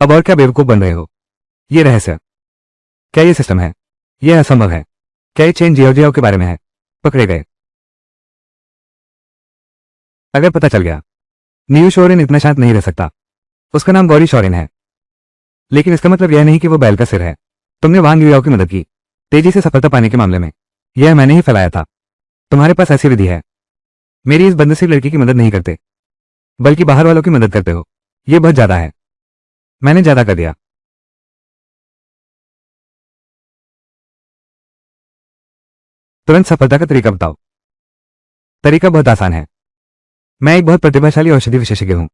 अब और क्या बेवकूफ बन रहे हो? ये रहस्य, क्या ये सिस्टम है? यह असंभव है। क्या ये चेन जियोजियो के बारे में है? पकड़े गए। अगर पता चल गया, नीयू शोरेन इतना शांत नहीं रह सकता। उसका नाम गौरी शोरेन है, लेकिन इसका मतलब यह नहीं कि वो बैल का सिर है। तुमने वांग युयाओ की मदद की, तेजी से सफलता पाने के मामले में। यह मैंने ही फैलाया था। तुम्हारे पास ऐसी विधि है। मेरी इस बदनसीब लड़की की मदद नहीं करते, बल्कि बाहर वालों की मदद करते हो। यह बहुत ज्यादा है। मैंने ज्यादा कर दिया। तुरंत सफलता का तरीका बताओ। तरीका बहुत आसान है। मैं एक बहुत प्रतिभाशाली औषधि विशेषज्ञ हूं।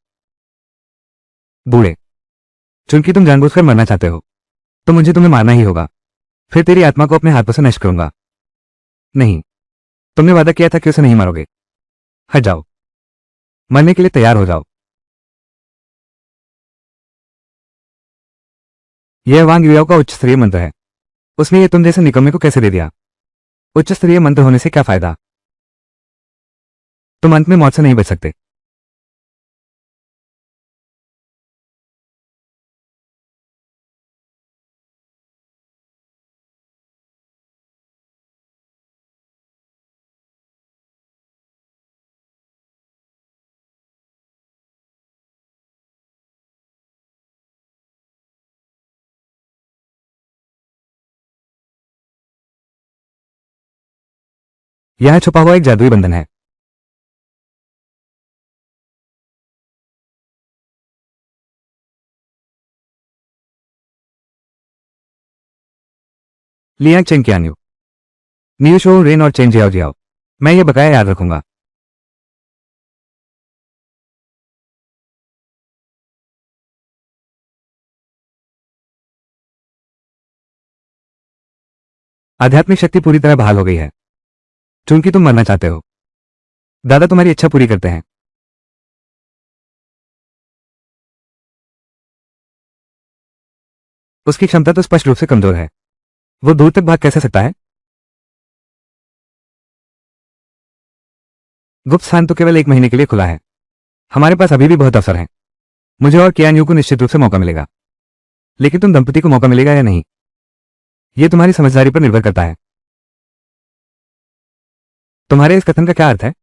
बूढ़े, चूंकि तुम जानबूझकर मरना चाहते हो, तो मुझे तुम्हें मारना ही होगा। फिर तेरी आत्मा को अपने हाथों से नष्ट करूंगा। नहीं, तुमने वादा किया था कि उसे नहीं मारोगे। हट जाओ। मरने के लिए तैयार हो जाओ। यह वांग युयाओ का उच्च स्तरीय मंत्र है। उसने ये तुम जैसे निकम्मे को कैसे दे दिया? उच्च स्तरीय मंत्र होने से क्या फायदा? तुम अंत में मौत से नहीं बच सकते। यह छुपा हुआ एक जादुई बंधन है। Liang Cheng Qianyu, Niu Shuo Ren और चेंग जियाओ जियाओ। मैं ये बकाया याद रखूंगा। आध्यात्मिक शक्ति पूरी तरह बहाल हो गई है, चूंकि तुम मरना चाहते हो। दादा तुम्हारी इच्छा पूरी करते हैं। उसकी क्षमता तो स्पष्ट रूप से कमजोर है। वो दूर तक भाग कैसे सकता है? गुप्त स्थान तो केवल 1 महीने के लिए खुला है। हमारे पास अभी भी बहुत अवसर हैं। मुझे और कियान्यू को निश्चित रूप से मौका मिलेगा, लेकिन तुम दंपति को मौका मिलेगा या नहीं, यह तुम्हारी समझदारी पर निर्भर करता है। तुम्हारे इस कथन का क्या अर्थ है?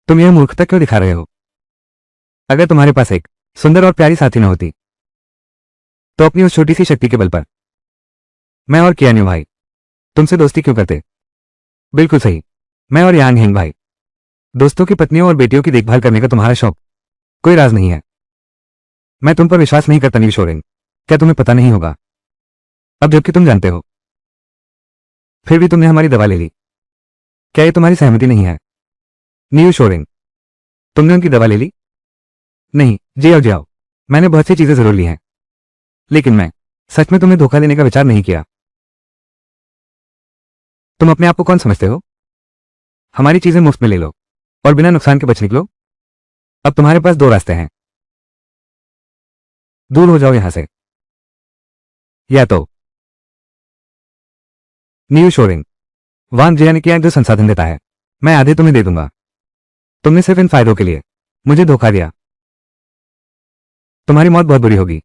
तुम यह मूर्खता क्यों दिखा रहे हो? अगर तुम्हारे पास एक सुंदर और प्यारी साथी न होती, तो अपनी उस छोटी सी शक्ति के बल पर मैं और कियान्यू भाई तुमसे दोस्ती क्यों करते? बिल्कुल सही। मैं और यांग हेंग भाई दोस्तों की पत्नियों और बेटियों की देखभाल करने का तुम्हारा शौक कोई राज नहीं है। मैं तुम पर विश्वास नहीं करता न्यू शोरेन। क्या तुम्हें पता नहीं होगा? अब जबकि तुम जानते हो, फिर भी तुमने हमारी दवा ले ली। क्या ये तुम्हारी सहमति नहीं है? न्यू शोरेन, तुमने उनकी दवा ले ली? नहीं, जियाओ जियाओ, मैंने बहुत सी चीजें जरूर ली हैं, लेकिन मैं सच में तुम्हें धोखा देने का विचार नहीं किया। तुम अपने आप को कौन समझते हो? हमारी चीजें मुफ्त में ले लो और बिना नुकसान के बच निकलो। अब तुम्हारे पास 2 रास्ते हैं। दूर हो जाओ यहां से, या तो न्यू शोरेन, वांग जिया ने किया जो संसाधन देता है, मैं आधे तुम्हें दे दूंगा। तुमने सिर्फ इन फायदों के लिए मुझे धोखा दिया। तुम्हारी मौत बहुत बुरी होगी।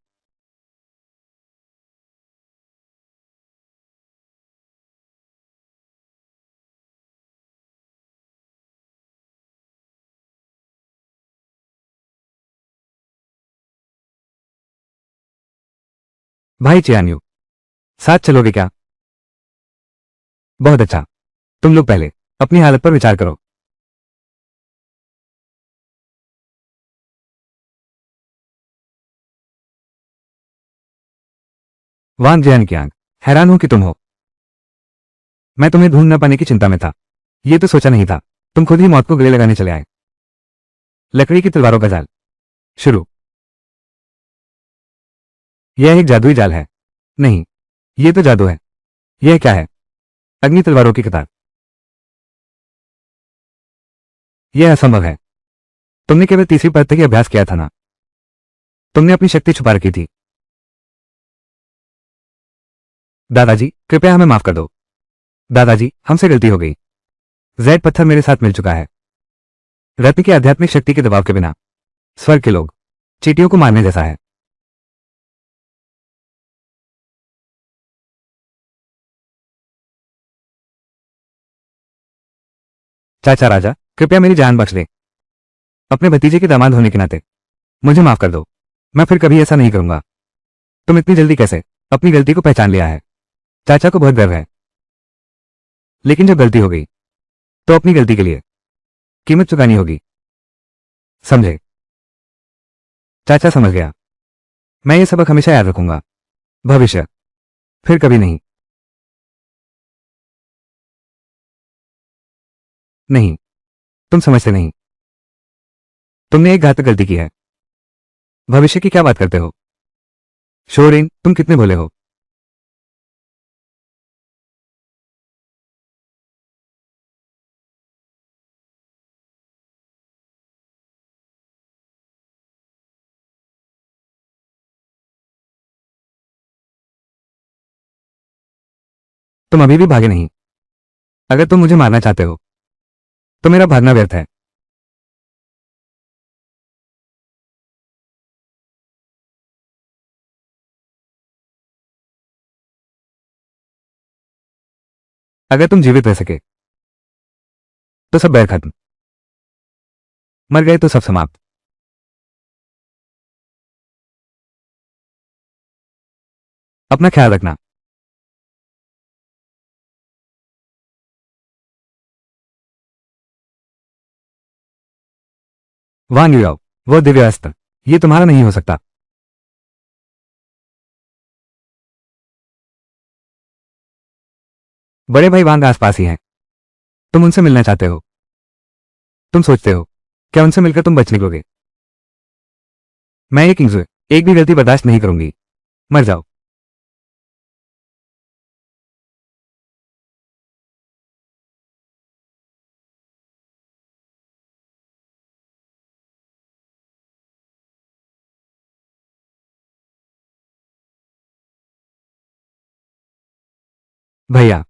भाई चियान्यू, साथ चलोगे क्या? बहुत अच्छा। तुम लोग पहले अपनी हालत पर विचार करो। वांग जियान की आंख, हैरान हूं कि तुम हो। मैं तुम्हें ढूंढ न पाने की चिंता में था। ये तो सोचा नहीं था तुम खुद ही मौत को गले लगाने चले आए। लकड़ी की तलवारों का जाल शुरू। यह एक जादुई जाल है। नहीं, यह तो जादू है। यह क्या है? अग्नि तलवारों की कतार। यह असंभव है। तुमने केवल तीसरी परत तक ही अभ्यास किया था ना? तुमने अपनी शक्ति छुपा रखी थी। दादाजी, कृपया हमें माफ कर दो। दादाजी, हमसे गलती हो गई। जेड पत्थर मेरे साथ मिल चुका है। रत्न की आध्यात्मिक शक्ति के दबाव के बिना स्वर्ग के लोग चींटियों को मारने जैसा है। चाचा राजा, कृपया मेरी जान बख्श दे। अपने भतीजे के दामाद होने के नाते मुझे माफ कर दो। मैं फिर कभी ऐसा नहीं करूंगा। तुम इतनी जल्दी कैसे अपनी गलती को पहचान लिया है? चाचा को बहुत गर्व है, लेकिन जब गलती हो गई तो अपनी गलती के लिए कीमत चुकानी होगी। समझे? चाचा समझ गया। मैं ये सबक हमेशा याद रखूंगा। भविष्य फिर कभी नहीं। नहीं, तुम समझते नहीं। तुमने एक घातक गलती की है। भविष्य की क्या बात करते हो? शोरेन, तुम कितने भोले हो। तुम अभी भी भागे नहीं। अगर तुम मुझे मारना चाहते हो तो मेरा भागना व्यर्थ है। अगर तुम जीवित रह सके तो सब बैर खत्म, मर गए तो सब समाप्त। अपना ख्याल रखना। वांग युआओ, वो दिव्य अस्त्र, ये तुम्हारा नहीं हो सकता। बड़े भाई वांग आसपास ही हैं। तुम उनसे मिलना चाहते हो। तुम सोचते हो क्या उनसे मिलकर तुम बच निकलोगे? मैं ये किंग्सुए एक भी गलती बर्दाश्त नहीं करूंगी। मर जाओ। भैया,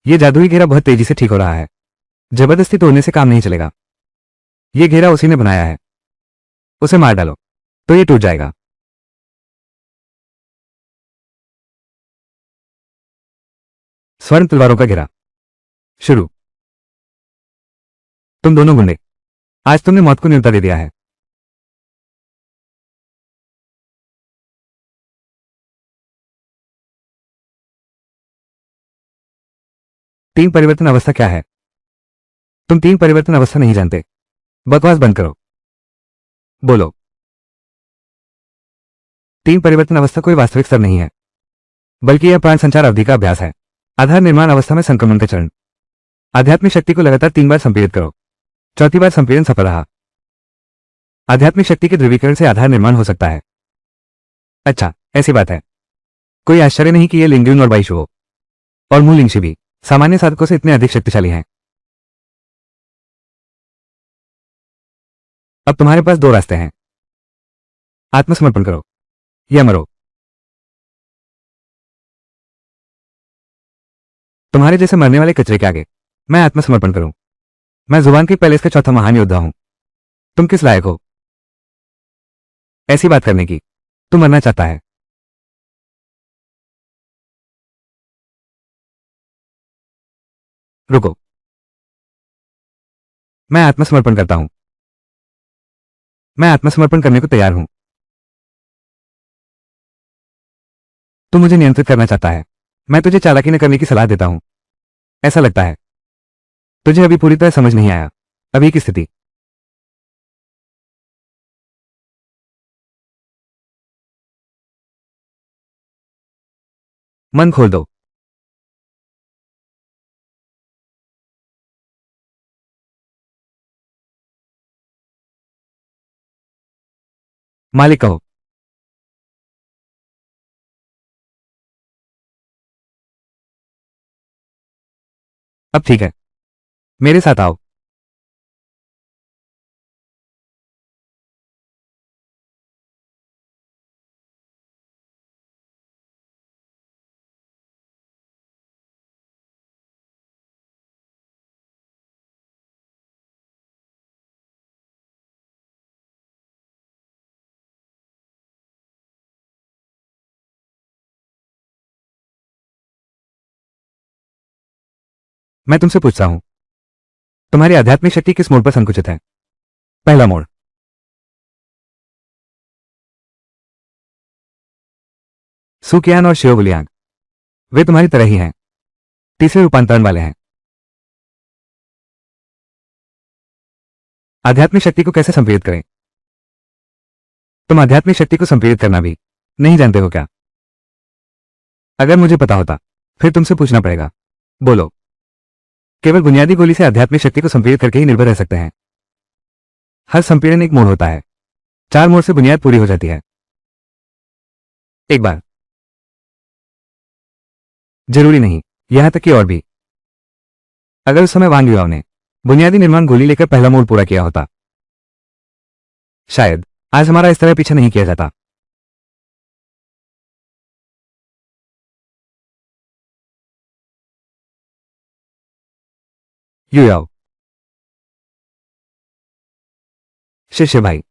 ये जादुई घेरा बहुत तेजी से ठीक हो रहा है। जबरदस्ती तोड़ने से काम नहीं चलेगा। ये घेरा उसी ने बनाया है। उसे मार डालो तो ये टूट जाएगा। स्वर्ण तलवारों का घेरा शुरू। तुम दोनों गुंडे, आज तुमने मौत को न्योता दे दिया है। तीन परिवर्तन अवस्था क्या है? तुम तीन परिवर्तन अवस्था नहीं जानते। बकवास बंद करो। बोलो। तीन परिवर्तन अवस्था कोई वास्तविक स्तर नहीं है, बल्कि यह प्राण संचार अवधि का अभ्यास है। आधार निर्माण अवस्था में संक्रमण के चरण। आध्यात्मिक शक्ति को लगातार 3 बार संपीड़ित करो। चौथी बार संपीड़न सफल रहा। आध्यात्मिक शक्ति के ध्रुवीकरण से आधार निर्माण हो सकता है। अच्छा, ऐसी बात है। कोई आश्चर्य नहीं कि ये लिंगयुन और बाइशुओ और मूलिंगशी भी सामान्य साधकों से इतने अधिक शक्तिशाली हैं। अब तुम्हारे पास दो रास्ते हैं। आत्मसमर्पण करो या मरो। तुम्हारे जैसे मरने वाले कचरे के आगे मैं आत्मसमर्पण करूं? मैं जुबान के पैलेस का चौथा महान योद्धा हूं। तुम किस लायक हो ऐसी बात करने की? तू मरना चाहता है। रुको, मैं आत्मसमर्पण करता हूं। मैं आत्मसमर्पण करने को तैयार हूं। तू मुझे नियंत्रित करना चाहता है। मैं तुझे चालाकी न करने की सलाह देता हूं। ऐसा लगता है तुझे अभी पूरी तरह समझ नहीं आया अभी की स्थिति। मन खोल दो। मालिक कहो। अब ठीक है, मेरे साथ आओ। मैं तुमसे पूछता हूं, तुम्हारी आध्यात्मिक शक्ति किस मोड़ पर संकुचित है? पहला मोड़, सुकियान और शिवबुलियांग, वे तुम्हारी तरह ही हैं, तीसरे रूपांतरण वाले हैं। आध्यात्मिक शक्ति को कैसे संप्रेरित करें? तुम आध्यात्मिक शक्ति को संप्रेरित करना भी नहीं जानते हो क्या? अगर मुझे पता होता फिर तुमसे पूछना पड़ेगा। बोलो। केवल बुनियादी गोली से आध्यात्मिक शक्ति को संप्रेरित करके ही निर्भर रह सकते हैं। हर संपीड़न एक मोड़ होता है, 4 मोड़ से बुनियाद पूरी हो जाती है। एक बार, जरूरी नहीं, यहां तक कि और भी। अगर उस समय वांग युवाओं ने बुनियादी निर्माण गोली लेकर पहला मोड़ पूरा किया होता, शायद आज हमारा इस तरह पीछा नहीं किया जाता। युयाओ, शिष्य भाई,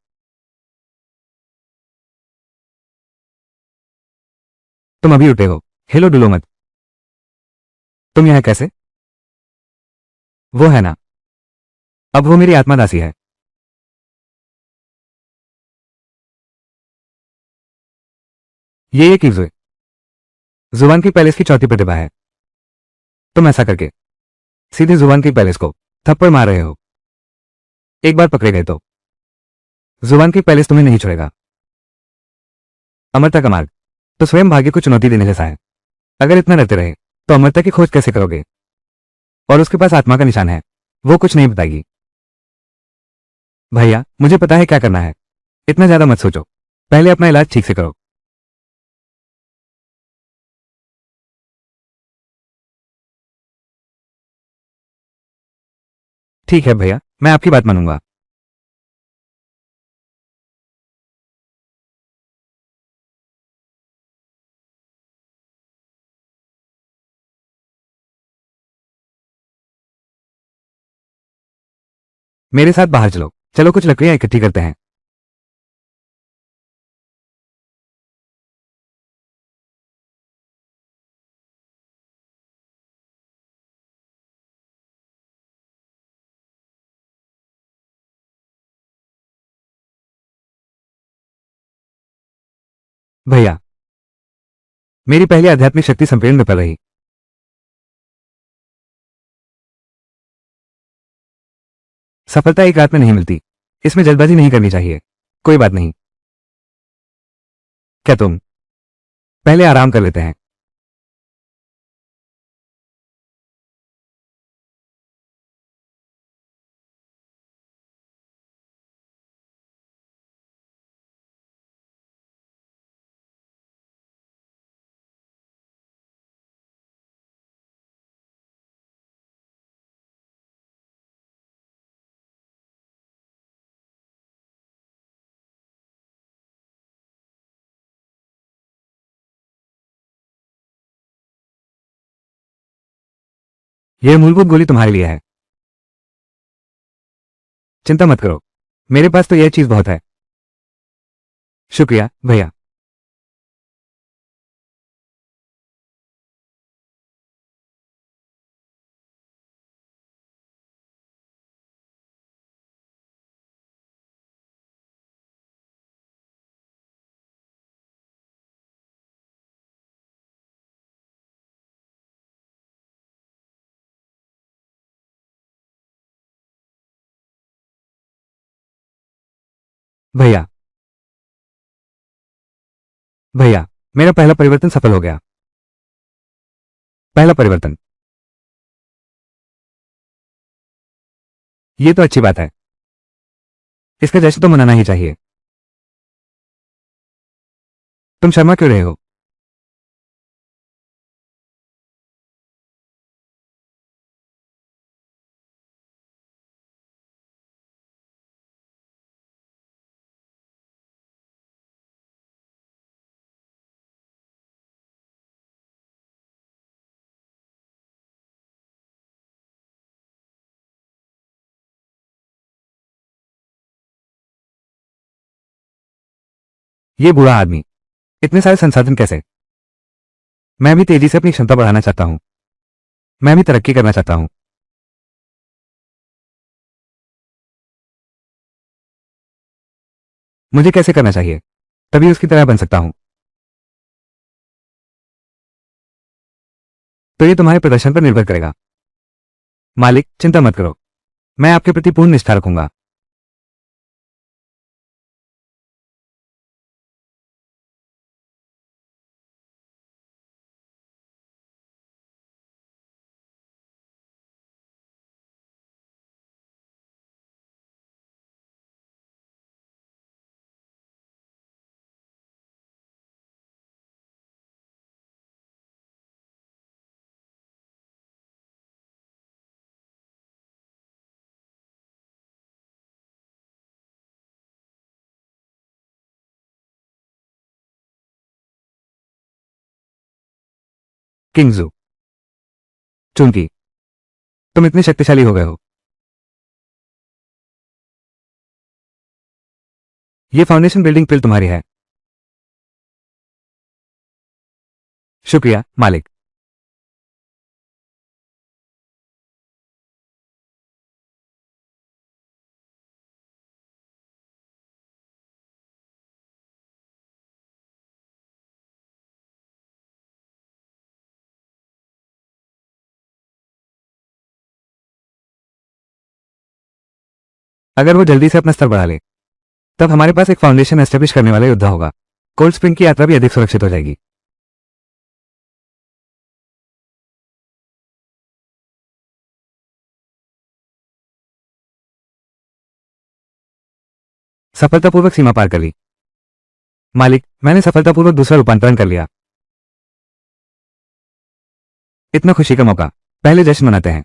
तुम अभी उठे हो, हिलो डुलो मत। तुम यहां कैसे? वो है ना, अब वो मेरी आत्मादासी है। ये कीज़ुए, जुबान की पैलेस की चौथी प्रतिभा है। तुम ऐसा करके सीधे जुबान की पैलेस को थप्पड़ मार रहे हो। एक बार पकड़े गए तो जुबान की पैलेस तुम्हें नहीं छोड़ेगा। अमरता का मार्ग तो स्वयं भाग्य को चुनौती देने जैसा है। अगर इतना डरते रहे तो अमरता की खोज कैसे करोगे? और उसके पास आत्मा का निशान है, वो कुछ नहीं बताएगी। भैया, मुझे पता है क्या करना है, इतना ज्यादा मत सोचो, पहले अपना इलाज ठीक से करो। ठीक है भैया, मैं आपकी बात मानूंगा। मेरे साथ बाहर चलो, चलो कुछ लकड़ियां इकट्ठी करते हैं। भैया, मेरी पहली आध्यात्मिक शक्ति संपीड़न में पड़ रही। सफलता एक रात में नहीं मिलती, इसमें जल्दबाजी नहीं करनी चाहिए। कोई बात नहीं, क्या तुम पहले आराम कर लेते हैं? यह मूलभूत गोली तुम्हारे लिए है, चिंता मत करो, मेरे पास तो यह चीज बहुत है। शुक्रिया भैया। भैया, भैया, मेरा पहला परिवर्तन सफल हो गया। पहला परिवर्तन, ये तो अच्छी बात है, इसका जश्न तो मनाना ही चाहिए। तुम शर्मा क्यों रहे हो? ये बुरा आदमी, इतने सारे संसाधन कैसे? मैं भी तेजी से अपनी क्षमता बढ़ाना चाहता हूं, मैं भी तरक्की करना चाहता हूं। मुझे कैसे करना चाहिए, तभी उसकी तरह बन सकता हूं। तो ये तुम्हारे प्रदर्शन पर निर्भर करेगा। मालिक, चिंता मत करो, मैं आपके प्रति पूर्ण निष्ठा रखूंगा। किंगजू, चुनकी, तुम इतने शक्तिशाली हो गए हो। ये फाउंडेशन बिल्डिंग पिल तुम्हारी है। शुक्रिया मालिक। अगर वो जल्दी से अपना स्तर बढ़ा ले, तब हमारे पास एक फाउंडेशन एस्टेब्लिश करने वाला योद्धा होगा। कोल्ड स्प्रिंग की यात्रा भी अधिक सुरक्षित हो जाएगी। सफलतापूर्वक सीमा पार कर ली। मालिक, मैंने सफलतापूर्वक दूसरा रूपांतरण कर लिया। इतना खुशी का मौका, पहले जश्न मनाते हैं।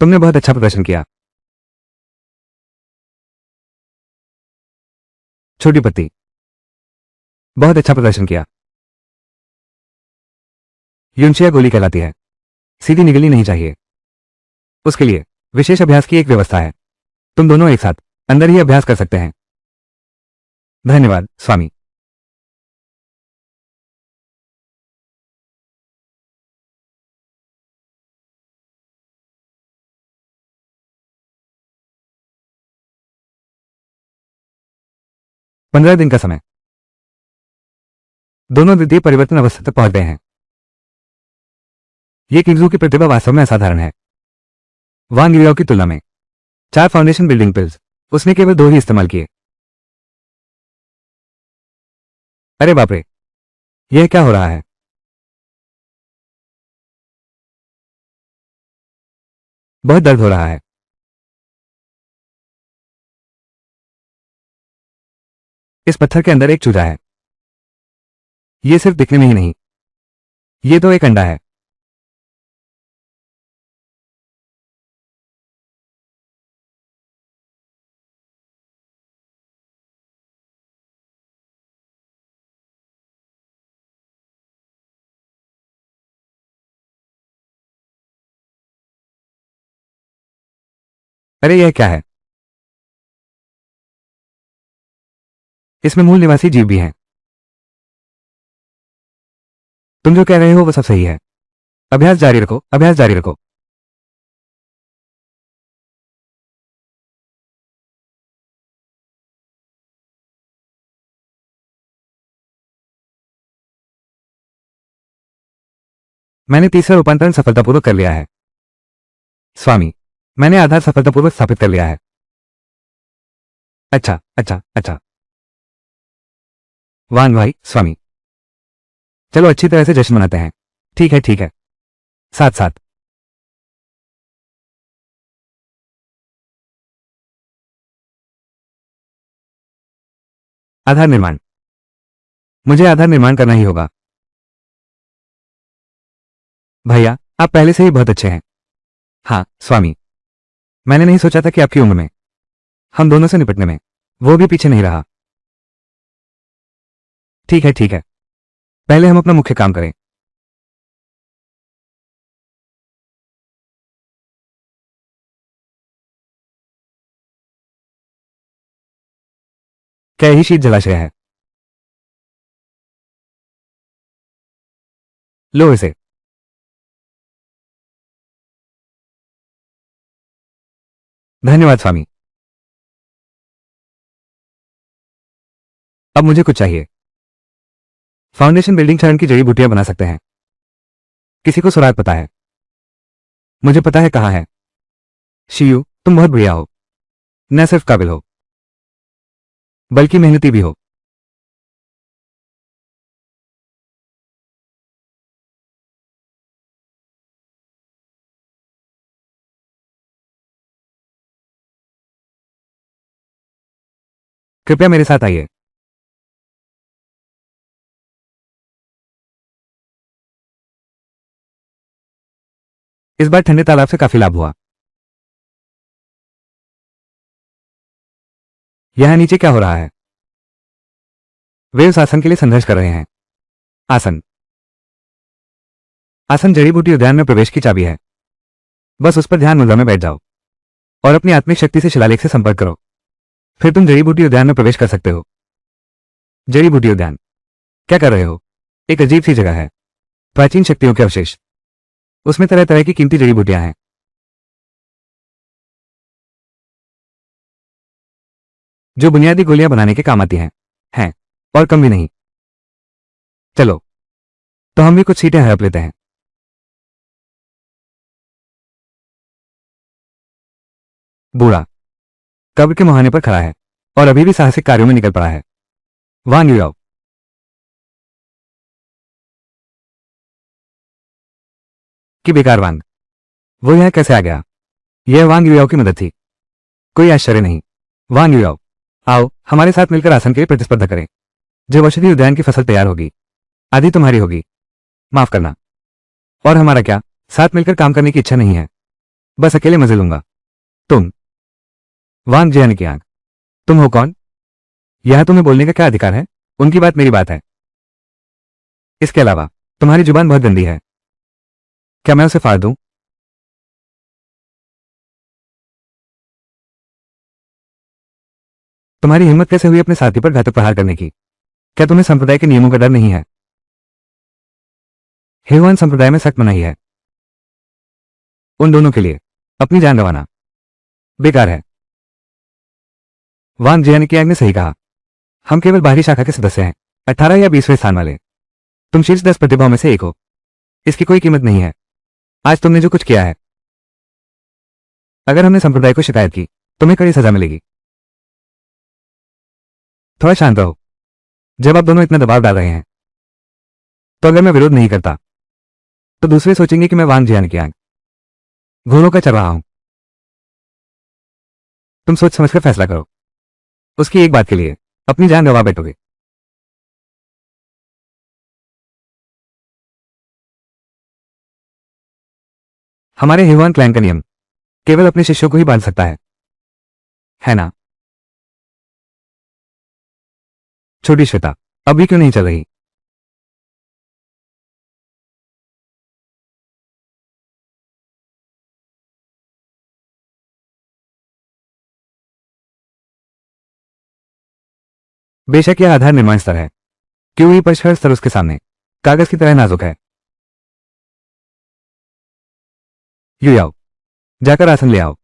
तुमने बहुत अच्छा प्रदर्शन किया। छोटी पत्ती, बहुत अच्छा प्रदर्शन किया। युनशिया गोली कहलाती है, सीधी निगलनी नहीं चाहिए। उसके लिए विशेष अभ्यास की एक व्यवस्था है। तुम दोनों एक साथ अंदर ही अभ्यास कर सकते हैं। धन्यवाद स्वामी। 15 दिन का समय। दोनों द्वितीय परिवर्तन अवस्था तक पहुंच गए हैं। ये किंग्जू की प्रतिभा वास्तव में असाधारण है। वांग लियाओ की तुलना में 4 फाउंडेशन बिल्डिंग पिल्स, उसने केवल 2 ही इस्तेमाल किए। अरे बाप रे, यह क्या हो रहा है? बहुत दर्द हो रहा है। इस पत्थर के अंदर एक चूजा है। ये सिर्फ दिखने में ही नहीं, ये तो एक अंडा है। अरे यह क्या है? इसमें मूल निवासी जीव भी हैं। तुम जो कह रहे हो वो सब सही है। अभ्यास जारी रखो, अभ्यास जारी रखो। मैंने तीसरा रूपांतरण सफलतापूर्वक कर लिया है स्वामी। मैंने आधार सफलतापूर्वक स्थापित कर लिया है। अच्छा अच्छा अच्छा। वान भाई स्वामी, चलो अच्छी तरह से जश्न मनाते हैं। ठीक है ठीक है। साथ साथ। आधार निर्माण, मुझे आधार निर्माण करना ही होगा। भैया, आप पहले से ही बहुत अच्छे हैं। हाँ स्वामी, मैंने नहीं सोचा था कि आपकी उम्र में हम दोनों से निपटने में वो भी पीछे नहीं रहा। ठीक है ठीक है, पहले हम अपना मुख्य काम करें। क्या यही शीत जलाशय है? लो इसे। धन्यवाद स्वामी। अब मुझे कुछ चाहिए। फाउंडेशन बिल्डिंग चरण की जड़ी बूटियां बना सकते हैं। किसी को सुराग पता है? मुझे पता है कहाँ है। शियू, तुम बहुत बढ़िया हो। न सिर्फ काबिल हो, बल्कि मेहनती भी हो। कृपया मेरे साथ आइए। इस बार ठंडे तालाब से काफी लाभ हुआ। यहां नीचे क्या हो रहा है? वे उस आसन के लिए संघर्ष कर रहे हैं। आसन। आसन जड़ी बूटी उद्यान में प्रवेश की चाबी है। बस उस पर ध्यान मुद्रा में बैठ जाओ और अपनी आत्मिक शक्ति से शिलालेख से संपर्क करो। फिर तुम जड़ी बूटी उद्यान में प्रवेश कर सकते हो। जड़ी बूटी उद्यान। क्या कर रहे हो? एक अजीब सी जगह है। प्राचीन शक्तियों के अवशेष। उसमें तरह तरह की कीमती जड़ी बूटियां हैं, जो बुनियादी गोलियां बनाने के काम आती हैं, और कम भी नहीं। चलो, तो हम भी कुछ सीटें हड़प लेते हैं। बूढ़ा कब्र के मुहाने पर खड़ा है और अभी भी साहसिक कार्यों में निकल पड़ा है। वांग युयाओ। कि बेकार वांग। वो यह कैसे आ गया? यह वांग युयाओ की मदद थी। कोई आश्चर्य नहीं। वांग युयाओ, आओ हमारे साथ मिलकर आसन के लिए प्रतिस्पर्धा करें। जब औषधि उद्यान की फसल तैयार होगी, आधी तुम्हारी होगी। माफ करना। और हमारा क्या? साथ मिलकर काम करने की इच्छा नहीं है। बस अकेले मजे लूंगा। तुम। वांग जियान की आंख। तुम हो कौन? यह तुम्हें बोलने का क्या अधिकार है? उनकी बात मेरी बात है। इसके अलावा तुम्हारी जुबान बहुत गंदी है। क्या मैं उसे फाड़ दूं? तुम्हारी हिम्मत कैसे हुई अपने साथी पर घातक प्रहार करने की? क्या तुम्हें संप्रदाय के नियमों का डर नहीं है? हेवान संप्रदाय में सख्त मनाही है। उन दोनों के लिए अपनी जान गंवाना बेकार है। वांग जियानिकियांग ने सही कहा। हम केवल बाहरी शाखा के सदस्य हैं, 18 या 20वें स्थान वाले। तुम शीर्ष 10 प्रतिभाओं में से एक हो। इसकी कोई कीमत नहीं है। आज तुमने जो कुछ किया है, अगर हमने संप्रदाय को शिकायत की, तुम्हें कड़ी सजा मिलेगी। थोड़ा शांत रहो। जब आप दोनों इतना दबाव डाल रहे हैं, तो अगर मैं विरोध नहीं करता, तो दूसरे सोचेंगे कि मैं वांग जियानिकियांग घोड़ों का चरवाहा हूं। तुम सोच समझकर फैसला करो। उसकी एक बात के लिए अपनी जान गंवा बैठोगे। हमारे हिवान क्लैन का नियम केवल अपने शिष्यों को ही बांध सकता है ना? छोटी श्वेता अभी क्यों नहीं चल रही? बेशक यह आधार निर्माण स्तर है, क्यों ही परिष्कार स्तर उसके सामने कागज की तरह नाजुक है। यू आओ, जाकर आसन ले आओ।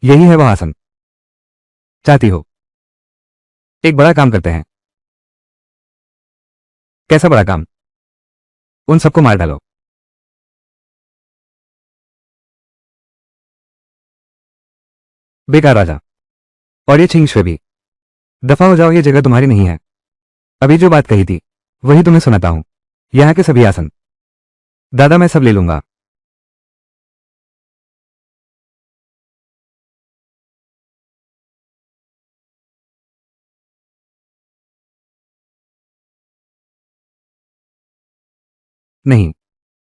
यही है वह आसन चाहती हो। एक बड़ा काम करते हैं। कैसा बड़ा काम? उन सबको मार डालो। बेकार राजा। और ये छिंग भी। दफा हो जाओ, ये जगह तुम्हारी नहीं है। अभी जो बात कही थी वही तुम्हें सुनाता हूं। यहां के सभी आसन दादा मैं सब ले लूंगा। नहीं,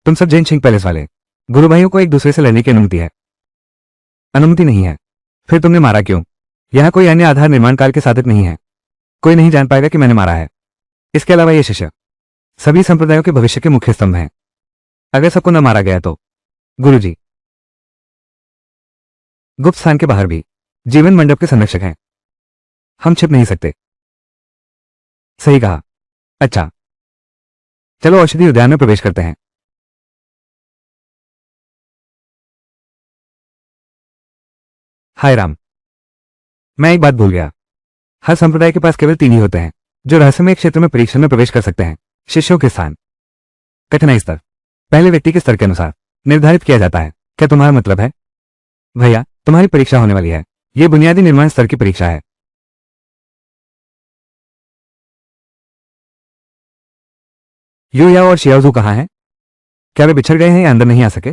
तुम सब जैन छिंग पैलेस वाले गुरु भाइयों को एक दूसरे से लड़ने की अनुमति है? अनुमति नहीं है? फिर तुमने मारा क्यों? यहां कोई अन्य आधार निर्माण काल के साधक नहीं है। कोई नहीं जान पाएगा कि मैंने मारा है। इसके अलावा ये शिष्य सभी संप्रदायों के भविष्य के मुख्य स्तंभ हैं। अगर सबको न मारा गया तो गुरुजी गुप्त स्थान के बाहर भी जीवन मंडप के संरक्षक हैं। हम छिप नहीं सकते। सही कहा। अच्छा, चलो औषधि उद्यान में प्रवेश करते हैं। हाय राम, मैं एक बात भूल गया। हर संप्रदाय के पास केवल 3 ही होते हैं जो रहस्यमय क्षेत्र में परीक्षण में प्रवेश कर सकते हैं। शिष्यों के स्थान, कठिनाई स्तर, पहले व्यक्ति के स्तर के अनुसार निर्धारित किया जाता है। क्या तुम्हारा मतलब है? भैया, तुम्हारी परीक्षा होने वाली है। यह बुनियादी निर्माण स्तर की परीक्षा है। यूया और शियाओजू कहाँ हैं? क्या वे बिछड़ गए हैं या अंदर नहीं आ सके?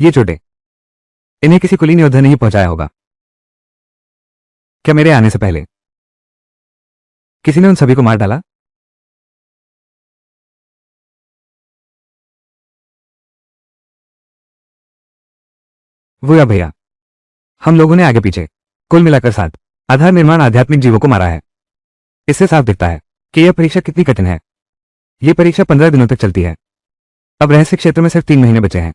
ये चोटें, इन्हें किसी कुलीन योद्धा ने ही पहुंचाया होगा। क्या मेरे आने से पहले किसी ने उन सभी को मार डाला? वो या भैया, हम लोगों ने आगे पीछे कुल मिलाकर 7 आधार निर्माण आध्यात्मिक जीवों को मारा है। इससे साफ दिखता है कि यह परीक्षा कितनी कठिन है। यह परीक्षा 15 दिनों तक चलती है। अब रहस्य क्षेत्र में सिर्फ 3 महीने बचे हैं।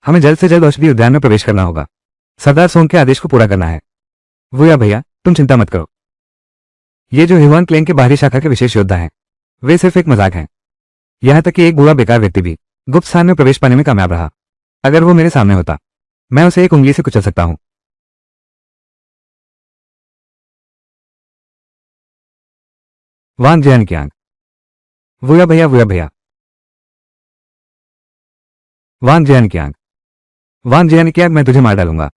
हमें जल्द से जल्द औषधि उद्यान में प्रवेश करना होगा। सरदार सोंग के आदेश को पूरा करना है। वो या भैया, तुम चिंता मत करो। ये जो हिवान क्लैन के बाहरी शाखा के विशेष योद्धा हैं, वे सिर्फ एक मजाक हैं। यहां तक कि एक बुरा बेकार व्यक्ति भी गुप्त स्थान में प्रवेश पाने में कामयाब रहा। अगर वो मेरे सामने होता, मैं उसे एक उंगली से कुचल सकता हूं। वान जियान की आंख, वो या भैया, वान जियान की आंख, वान जियान की आंख, मैं तुझे मार डालूंगा।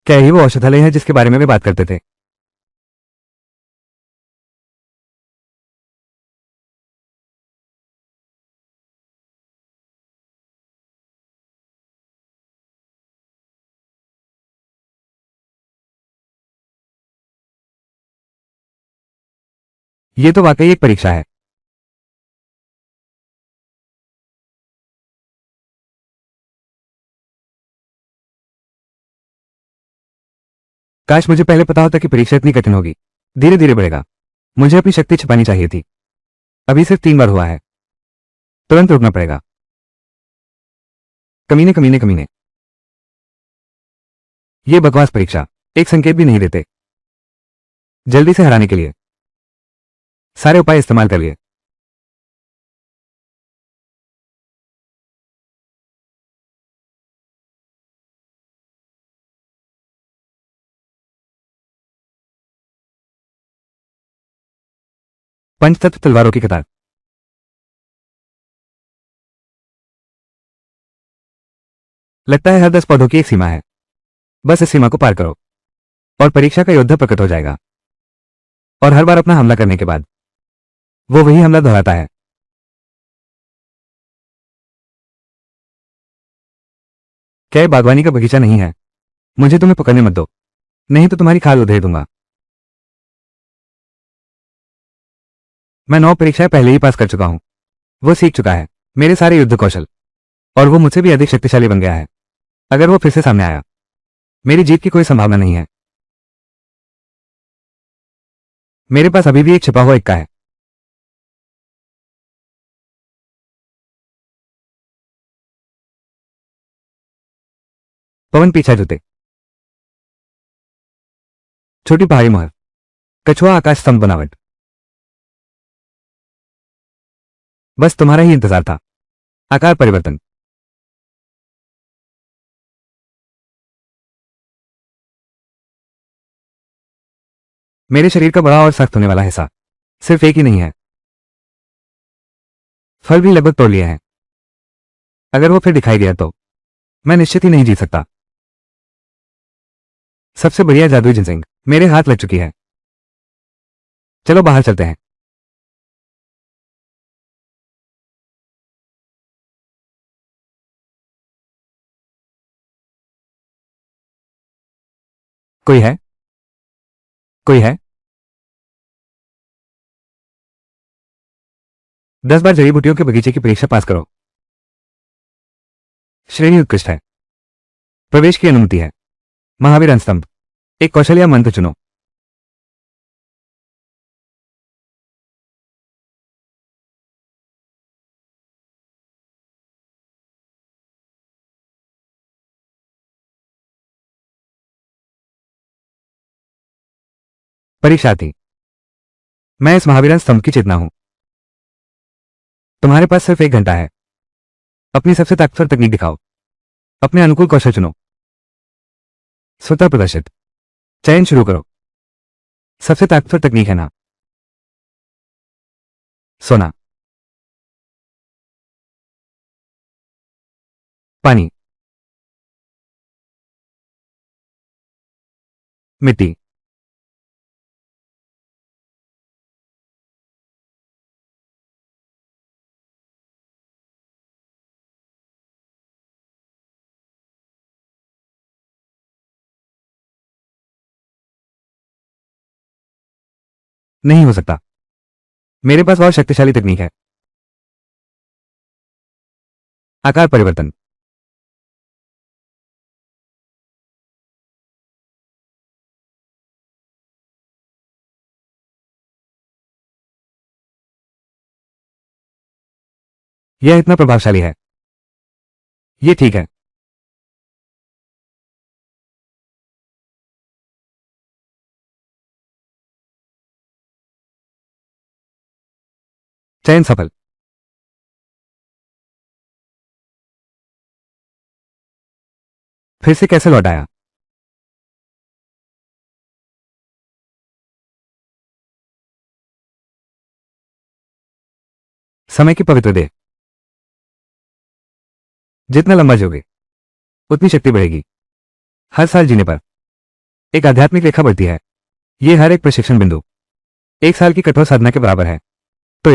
क्या यही वो औषधालय है जिसके बारे में वे बात करते थे? ये तो वाकई एक परीक्षा है। काश मुझे पहले पता होता कि परीक्षा इतनी कठिन होगी। धीरे धीरे बढ़ेगा। मुझे अपनी शक्ति छिपानी चाहिए थी। अभी सिर्फ 3 बार हुआ है। तुरंत रुकना पड़ेगा। कमीने कमीने कमीने, ये बकवास परीक्षा एक संकेत भी नहीं देते। जल्दी से हराने के लिए सारे उपाय इस्तेमाल करिए। पंचतत्व तलवारों की कतार, लगता है हर 10 पौधों की एक सीमा है। बस इस सीमा को पार करो और परीक्षा का योद्धा प्रकट हो जाएगा। और हर बार अपना हमला करने के बाद वो वही हमला दोहराता है। क्या ये बागवानी का बगीचा नहीं है? मुझे तुम्हें पकड़ने मत दो, नहीं तो तुम्हारी खाल उधेड़ दूंगा। मैं 9 परीक्षाएं पहले ही पास कर चुका हूं। वो सीख चुका है मेरे सारे युद्ध कौशल, और वो मुझसे भी अधिक शक्तिशाली बन गया है। अगर वो फिर से सामने आया, मेरी जीत की कोई संभावना नहीं है। मेरे पास अभी भी एक छिपा हुआ इक्का है। पवन पीछा जूते, छोटी पहाड़ी मोहर, कछुआ आकाश स्तंभ बनावट। बस तुम्हारा ही इंतजार था। आकार परिवर्तन, मेरे शरीर का बड़ा और सख्त होने वाला हिस्सा सिर्फ एक ही नहीं है। फल भी लगभग तोड़ लिए हैं। अगर वो फिर दिखाई दिया तो मैं निश्चित ही नहीं जीत सकता। सबसे बढ़िया जादुई जिनसिंग मेरे हाथ लग चुकी है। चलो बाहर चलते हैं। कोई है? कोई है? 10 बार जड़ी बूटियों के बगीचे की परीक्षा पास करो। श्रेणी उत्कृष्ट है। प्रवेश की अनुमति है। महावीर स्तंभ, एक कौशल या मंत्र चुनो। परीक्षार्थी, मैं इस महावीरन स्तंभ की चेतना हूं। तुम्हारे पास सिर्फ 1 घंटा है। अपनी सबसे ताकतवर तकनीक दिखाओ। अपने अनुकूल कौशल चुनो। स्वतः प्रदर्शित। चयन शुरू करो। सबसे ताकतवर तकनीक है ना? सोना, पानी, मिट्टी, नहीं हो सकता। मेरे पास बहुत शक्तिशाली तकनीक है। आकार परिवर्तन। यह इतना प्रभावशाली है। ये ठीक है। चयन सफल। फिर से कैसे लौट आया? समय की पवित्र देह। जितना लंबा जियोगे उतनी शक्ति बढ़ेगी। हर साल जीने पर एक आध्यात्मिक रेखा बढ़ती है। यह हर एक प्रशिक्षण बिंदु 1 साल की कठोर साधना के बराबर है। तो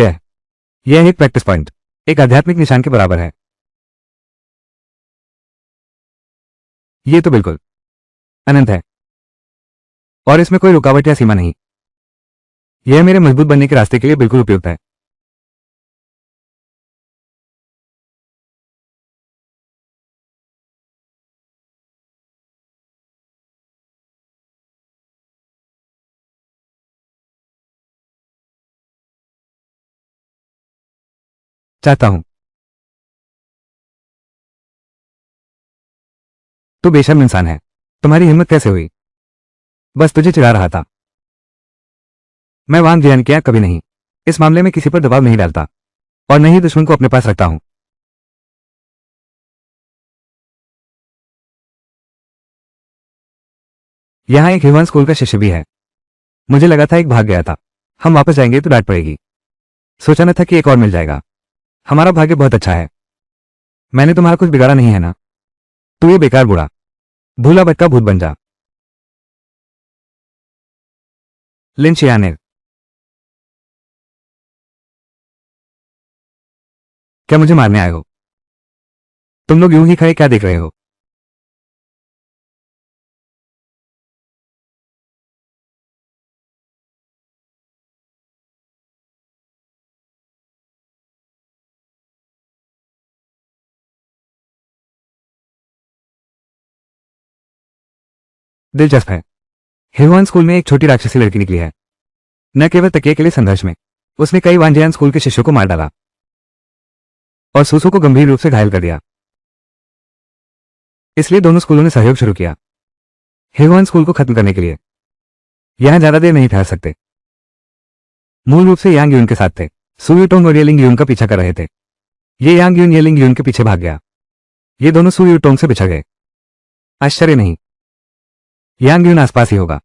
यह एक प्रैक्टिस पॉइंट, एक आध्यात्मिक निशान के बराबर है। यह तो बिल्कुल अनंत है और इसमें कोई रुकावट या सीमा नहीं। यह मेरे मजबूत बनने के रास्ते के लिए बिल्कुल उपयुक्त है। चाहता हूं। तू बेशर्म इंसान है। तुम्हारी हिम्मत कैसे हुई? बस तुझे चिढ़ा रहा था। मैं वांग ज्ञान किया कभी नहीं। इस मामले में किसी पर दबाव नहीं डालता और न ही दुश्मन को अपने पास रखता हूं। यहां एक हिवान स्कूल का शिष्य भी है। मुझे लगा था एक भाग गया था। हम वापस जाएंगे तो डांट पड़ेगी। सोचा न था कि एक और मिल जाएगा। हमारा भाग्य बहुत अच्छा है। मैंने तुम्हारा कुछ बिगाड़ा नहीं है ना? तू ये बेकार बूढ़ा भूला भटका भूत बन जा। लिन शियानेर, क्या मुझे मारने आए हो? तुम लोग यूं ही खड़े क्या देख रहे हो? दिलचस्प है। हिवान स्कूल में एक छोटी राक्षसी लड़की निकली है। न केवल तकिए के लिए संघर्ष में उसने कई वांजियान स्कूल के शिष्यों को मार डाला और सूसू को गंभीर रूप से घायल कर दिया। इसलिए दोनों स्कूलों ने सहयोग शुरू किया हिवान स्कूल को खत्म करने के लिए। यहां ज्यादा देर नहीं ठहर सकते। मूल रूप से यांग यून के साथ थे। सू यूटोंग और येलिंग यून का पीछा कर रहे थे। ये यांग यून येलिंग यून के पीछे भाग गया। ये दोनों सू यूटोंग से बिछड़ गए। आश्चर्य नहीं, यांग यून आसपास ही होगा।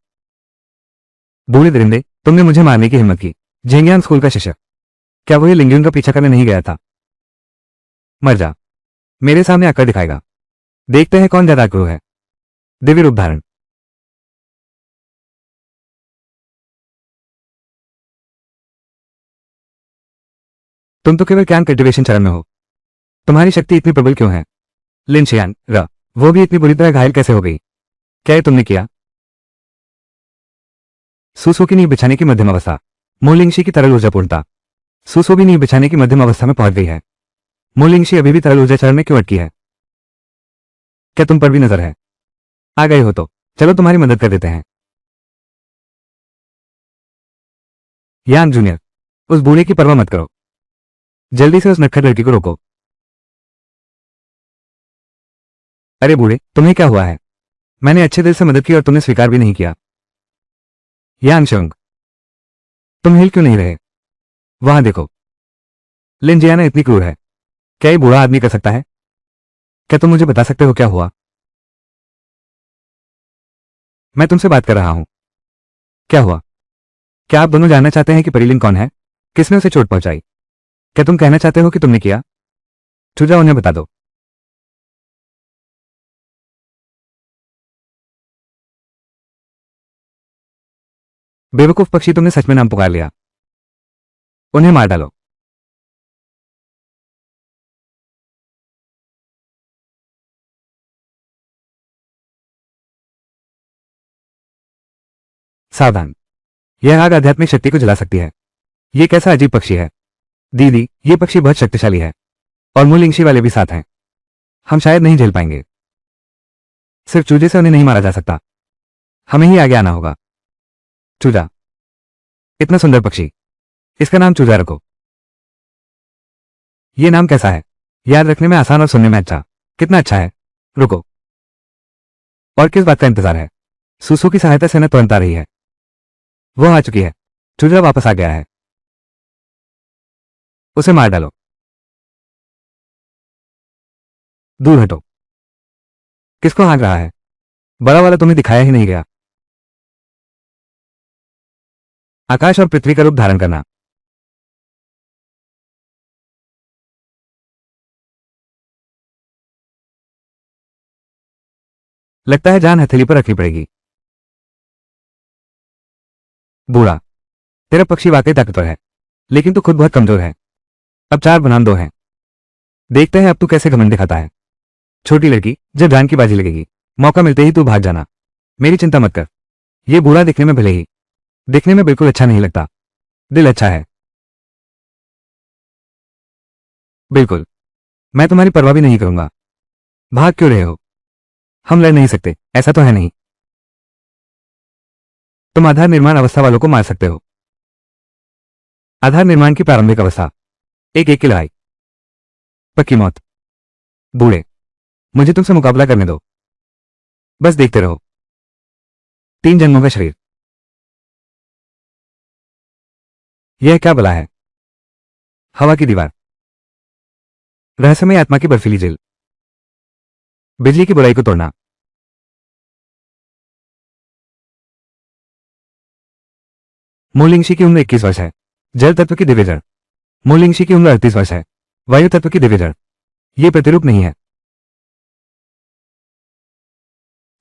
बूढ़े दरिंदे, तुमने मुझे मारने की हिम्मत की। झेंगियान स्कूल का शिष्य, क्या वो ये लिंग्यून का पीछा करने नहीं गया था? मर जा। मेरे सामने आकर दिखाएगा। देखते हैं कौन ज्यादा क्रूर है। दिव्य रूप धारण। तुम तो केवल ज्ञान कल्टिवेशन चरण में हो। तुम्हारी शक्ति इतनी प्रबल क्यों है? लिन शियान, वो भी इतनी बुरी तरह घायल कैसे हो गई? क्या ये तुमने किया? सूसो की नींव बिछाने की मध्यम अवस्था। मोलिंगशी की तरल ऊर्जा पूर्णता। सूसो भी नींव बिछाने की मध्यम अवस्था में पहुंच गई है। मोलिंगशी अभी भी तरल ऊर्जा चरण में क्यों अटकी है? क्या तुम पर भी नजर है? आ गए हो तो चलो तुम्हारी मदद कर देते हैं। यांग जूनियर, उस बूढ़े की परवाह मत करो, जल्दी से उस नटखट लड़की को रोको। अरे बूढ़े, तुम्हें क्या हुआ है? मैंने अच्छे दिल से मदद की और तुमने स्वीकार भी नहीं किया। यांग शंग, तुम हिल क्यों नहीं रहे? वहां देखो, लिन जियाना इतनी क्रूर है, क्या ये बूढ़ा आदमी कर सकता है? क्या तुम मुझे बता सकते हो क्या हुआ? मैं तुमसे बात कर रहा हूं। क्या हुआ? क्या आप दोनों जानना चाहते हैं कि परिलिन कौन है? किसने उसे चोट पहुंचाई? क्या तुम कहना चाहते हो कि तुमने किया? चुजा, उन्हें बता दो। बेवकूफ पक्षी, तुमने सच में नाम पुकार लिया। उन्हें मार डालो। सावधान, यह आग आध्यात्मिक शक्ति को जला सकती है। यह कैसा अजीब पक्षी है? दीदी, ये पक्षी बहुत शक्तिशाली है और मूलिंगशी वाले भी साथ हैं। हम शायद नहीं झेल पाएंगे। सिर्फ चूजे से उन्हें नहीं मारा जा सकता, हमें ही आगे आना होगा। चूजा, इतना सुंदर पक्षी, इसका नाम चूजा रखो। यह नाम कैसा है? याद रखने में आसान और सुनने में अच्छा। कितना अच्छा है। रुको, और किस बात का इंतजार है? सूसू की सहायता से न तुरंत आ रही है। वो आ चुकी है। चूजा वापस आ गया है। उसे मार डालो। दूर हटो। किसको हाँक रहा है? बड़ा वाला तुम्हें दिखाया ही नहीं गया। आकाश और पृथ्वी का रूप धारण करना। लगता है जान हथेली पर रखनी पड़ेगी। बूढ़ा, तेरा पक्षी वाकई ताकतवर है, लेकिन तू खुद बहुत कमजोर है। अब 4 बनाम 2 हैं। देखते हैं अब तू कैसे घमंड दिखाता है। छोटी लड़की, जब जान की बाजी लगेगी, मौका मिलते ही तू भाग जाना। मेरी चिंता मत कर। यह बूढ़ा दिखने में भले ही दिखने में बिल्कुल अच्छा नहीं लगता, दिल अच्छा है। बिल्कुल, मैं तुम्हारी परवाह भी नहीं करूंगा। भाग क्यों रहे हो? हम लड़ नहीं सकते, ऐसा तो है नहीं। तुम आधार निर्माण अवस्था वालों को मार सकते हो। आधार निर्माण की प्रारंभिक अवस्था, एक की लड़ाई, पक्की मौत। बूढ़े, मुझे तुमसे मुकाबला करने दो। बस देखते रहो। 3 जन्मों का शरीर। यह क्या बला है? हवा की दीवार, रहस्यमय आत्मा की बर्फीली जेल, बिजली की बुराई को तोड़ना। मूलिंगशी की उम्र 21 वर्ष है। जल तत्व की दिव्य जड़। मूलिंगशी की उम्र 38 वर्ष है। वायु तत्व की दिव्य जड़। यह प्रतिरूप नहीं है।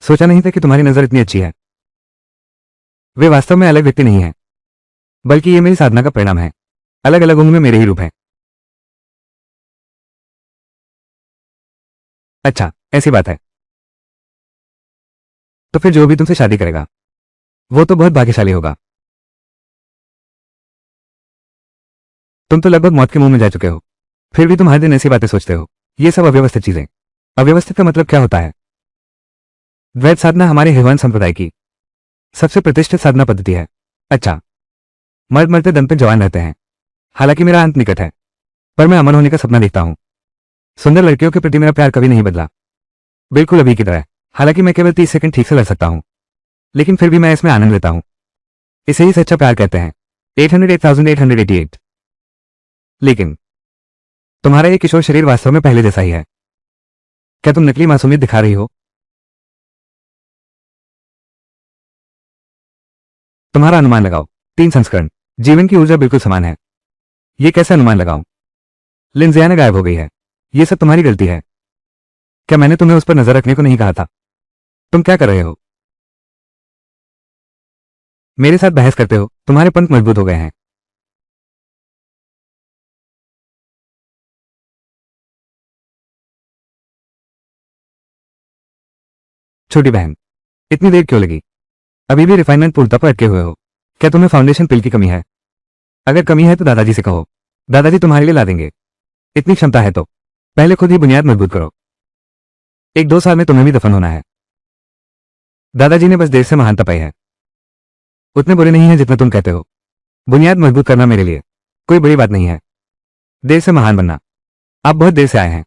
सोचा नहीं था कि तुम्हारी नजर इतनी अच्छी है। वे वास्तव में अलग व्यक्ति नहीं है, बल्कि ये मेरी साधना का परिणाम है। अलग अलग उम्र में मेरे ही रूप हैं। अच्छा, ऐसी बात है। तो फिर जो भी तुमसे शादी करेगा, वो तो बहुत भाग्यशाली होगा। तुम तो लगभग मौत के मुंह में जा चुके हो, फिर भी तुम हर दिन ऐसी बातें सोचते हो। ये सब अव्यवस्थित चीजें। अव्यवस्थित का मतलब क्या होता है? द्वैत साधना हमारे हिरवन संप्रदाय की सबसे प्रतिष्ठित साधना पद्धति है। अच्छा, मर्द मरते दम पे जवान रहते हैं। हालांकि मेरा अंत निकट है, पर मैं अमर होने का सपना देखता हूं। सुंदर लड़कियों के प्रति मेरा प्यार कभी नहीं बदला, बिल्कुल अभी की तरह। हालांकि मैं केवल 30 सेकंड ठीक से लड़ सकता हूं, लेकिन फिर भी मैं इसमें आनंद लेता हूं। इसे ही सच्चा प्यार कहते हैं। 808,888। लेकिन तुम्हारा ये किशोर शरीर वास्तव में पहले जैसा ही है। क्या तुम नकली मासूमियत दिखा रही हो? तुम्हारा अनुमान लगाओ। 3 संस्करण, जीवन की ऊर्जा बिल्कुल समान है। ये कैसे अनुमान लगाऊं? लिंजियाना गायब हो गई है। ये सब तुम्हारी गलती है। क्या मैंने तुम्हें उस पर नजर रखने को नहीं कहा था? तुम क्या कर रहे हो? मेरे साथ बहस करते हो? तुम्हारे पंख मजबूत हो गए हैं। छोटी बहन, इतनी देर क्यों लगी? अभी भी रिफाइनमेंट पूर्णता पर अटके हुए हो। क्या तुम्हें फाउंडेशन पिल की कमी है? अगर कमी है तो दादाजी से कहो, दादाजी तुम्हारे लिए ला देंगे। इतनी क्षमता है तो पहले खुद ही बुनियाद मजबूत करो। 1-2 साल में तुम्हें भी दफन होना है। दादाजी ने बस देर से महानता पाई है। उतने बुरे नहीं हैं जितना तुम कहते हो। बुनियाद मजबूत करना मेरे लिए कोई बड़ी बात नहीं है। देर से महान बनना। आप बहुत देर से आए हैं।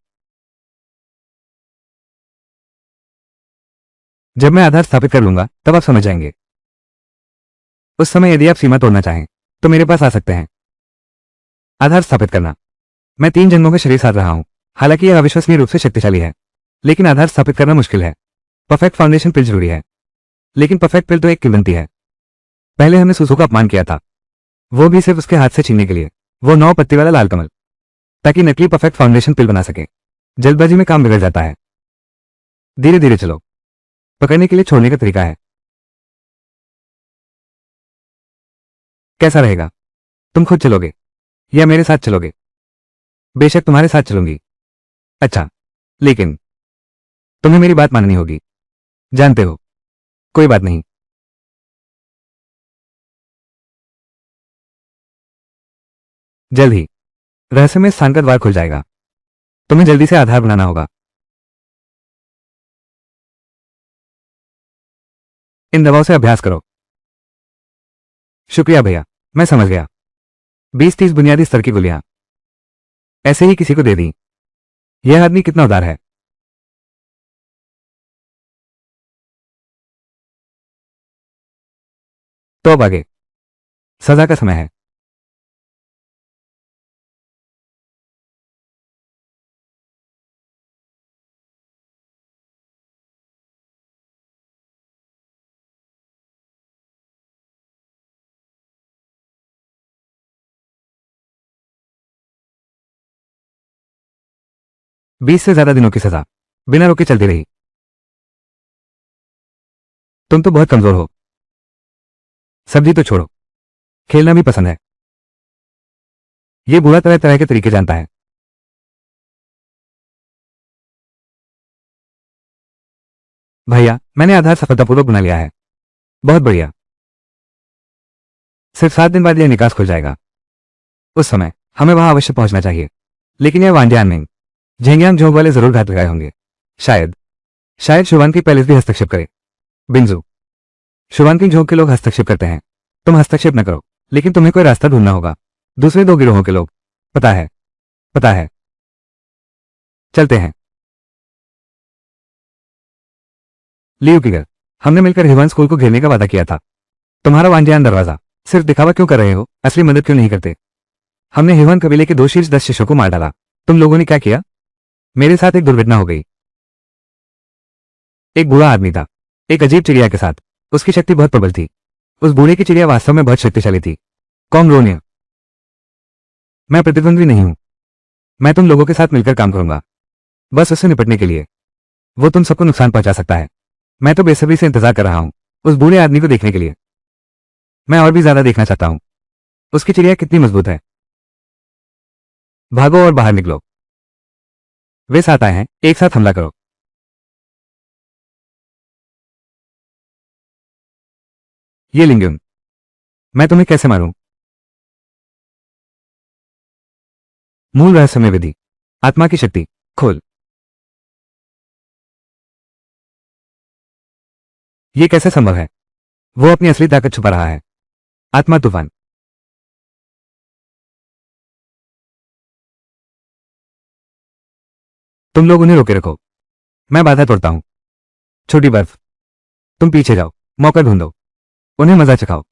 जब मैं आधार स्थापित कर लूंगा तब आप समझ जाएंगे। उस समय यदि आप सीमा तोड़ना चाहें तो मेरे पास आ सकते हैं। आधार स्थापित करना। मैं 3 जन्मों के शरीर साथ रहा हूं। हालांकि यह अविश्वसनीय रूप से शक्तिशाली है, लेकिन आधार स्थापित करना मुश्किल है। परफेक्ट फाउंडेशन पिल जरूरी है, लेकिन परफेक्ट पिल तो एक किंवदंती है। पहले हमने सुसु का अपमान किया था, वो भी सिर्फ उसके हाथ से छीनने के लिए। वो 9 पत्ती वाला लाल कमल, ताकि नकली परफेक्ट फाउंडेशन पिल बना सके। जल्दबाजी में काम बिगड़ जाता है। धीरे धीरे चलो। पकड़ने के लिए छोड़ने का तरीका है। कैसा रहेगा? तुम खुद चलोगे या मेरे साथ चलोगे? बेशक तुम्हारे साथ चलूंगी। अच्छा, लेकिन तुम्हें मेरी बात माननी होगी। जानते हो, कोई बात नहीं। जल्द ही रहस्यमय स्थान का द्वार खुल जाएगा। तुम्हें जल्दी से आधार बनाना होगा। इन दवाओं से अभ्यास करो। शुक्रिया भैया, मैं समझ गया। 20-30 बुनियादी स्तर की गोलियां ऐसे ही किसी को दे दी। यह आदमी कितना उदार है। तो अब आगे सजा का समय है। बीस से ज्यादा दिनों की सजा बिना रोके चलती रही। तुम तो बहुत कमजोर हो। सब्जी तो छोड़ो, खेलना भी पसंद है। ये बुरा तरह तरह के तरीके जानता है। भैया, मैंने आधार सफलतापूर्वक बना लिया है। बहुत बढ़िया। सिर्फ 7 दिन बाद यह निकास खुल जाएगा। उस समय हमें वहां अवश्य पहुंचना चाहिए। लेकिन यह वांडियान में झेंगियांग झोंक वाले जरूर घात लगाए होंगे। शायद शायद शुभांकी पैलेस भी हस्तक्षेप करे। बिंजू, शुभांकी झोंक के लोग हस्तक्षेप करते हैं। तुम हस्तक्षेप न करो, लेकिन तुम्हें कोई रास्ता ढूंढना होगा। दूसरे 2 गिरोहों के लोग। पता है, पता है। चलते हैं। लियू की घर। हमने मिलकर हिवन स्कूल को घेरने का वादा किया था। तुम्हारा वांडियान दरवाजा। सिर्फ दिखावा क्यों कर रहे हो? असली मदद क्यों नहीं करते? हमने हिवन कबीले के 2 शीर्ष 10 शिष्यों को मार डाला। तुम लोगों ने क्या किया? मेरे साथ एक दुर्घटना हो गई। एक बूढ़ा आदमी था, एक अजीब चिड़िया के साथ। उसकी शक्ति बहुत प्रबल थी। उस बूढ़े की चिड़िया वास्तव में बहुत शक्तिशाली थी। कॉमरोनिया, मैं प्रतिद्वंद्वी नहीं हूं। मैं तुम लोगों के साथ मिलकर काम करूंगा, बस उससे निपटने के लिए। वो तुम सबको नुकसान पहुंचा सकता है। मैं तो बेसब्री से इंतजार कर रहा हूं उस बूढ़े आदमी को देखने के लिए। मैं और भी ज्यादा देखना चाहता हूं उसकी चिड़िया कितनी मजबूत है। भागो और बाहर निकलो। वे साथ आए हैं, एक साथ हमला करो। ये लिंगुन, मैं तुम्हें कैसे मारूं? मूल रहस्यमय विधि। आत्मा की शक्ति खोल। ये कैसे संभव है? वो अपनी असली ताकत छुपा रहा है। आत्मा तूफान। तुम लोग उन्हें रोके रखो। मैं बाधा तोड़ता हूं। छोटी बर्फ, तुम पीछे जाओ। मौका ढूंढो। उन्हें मजा चखाओ।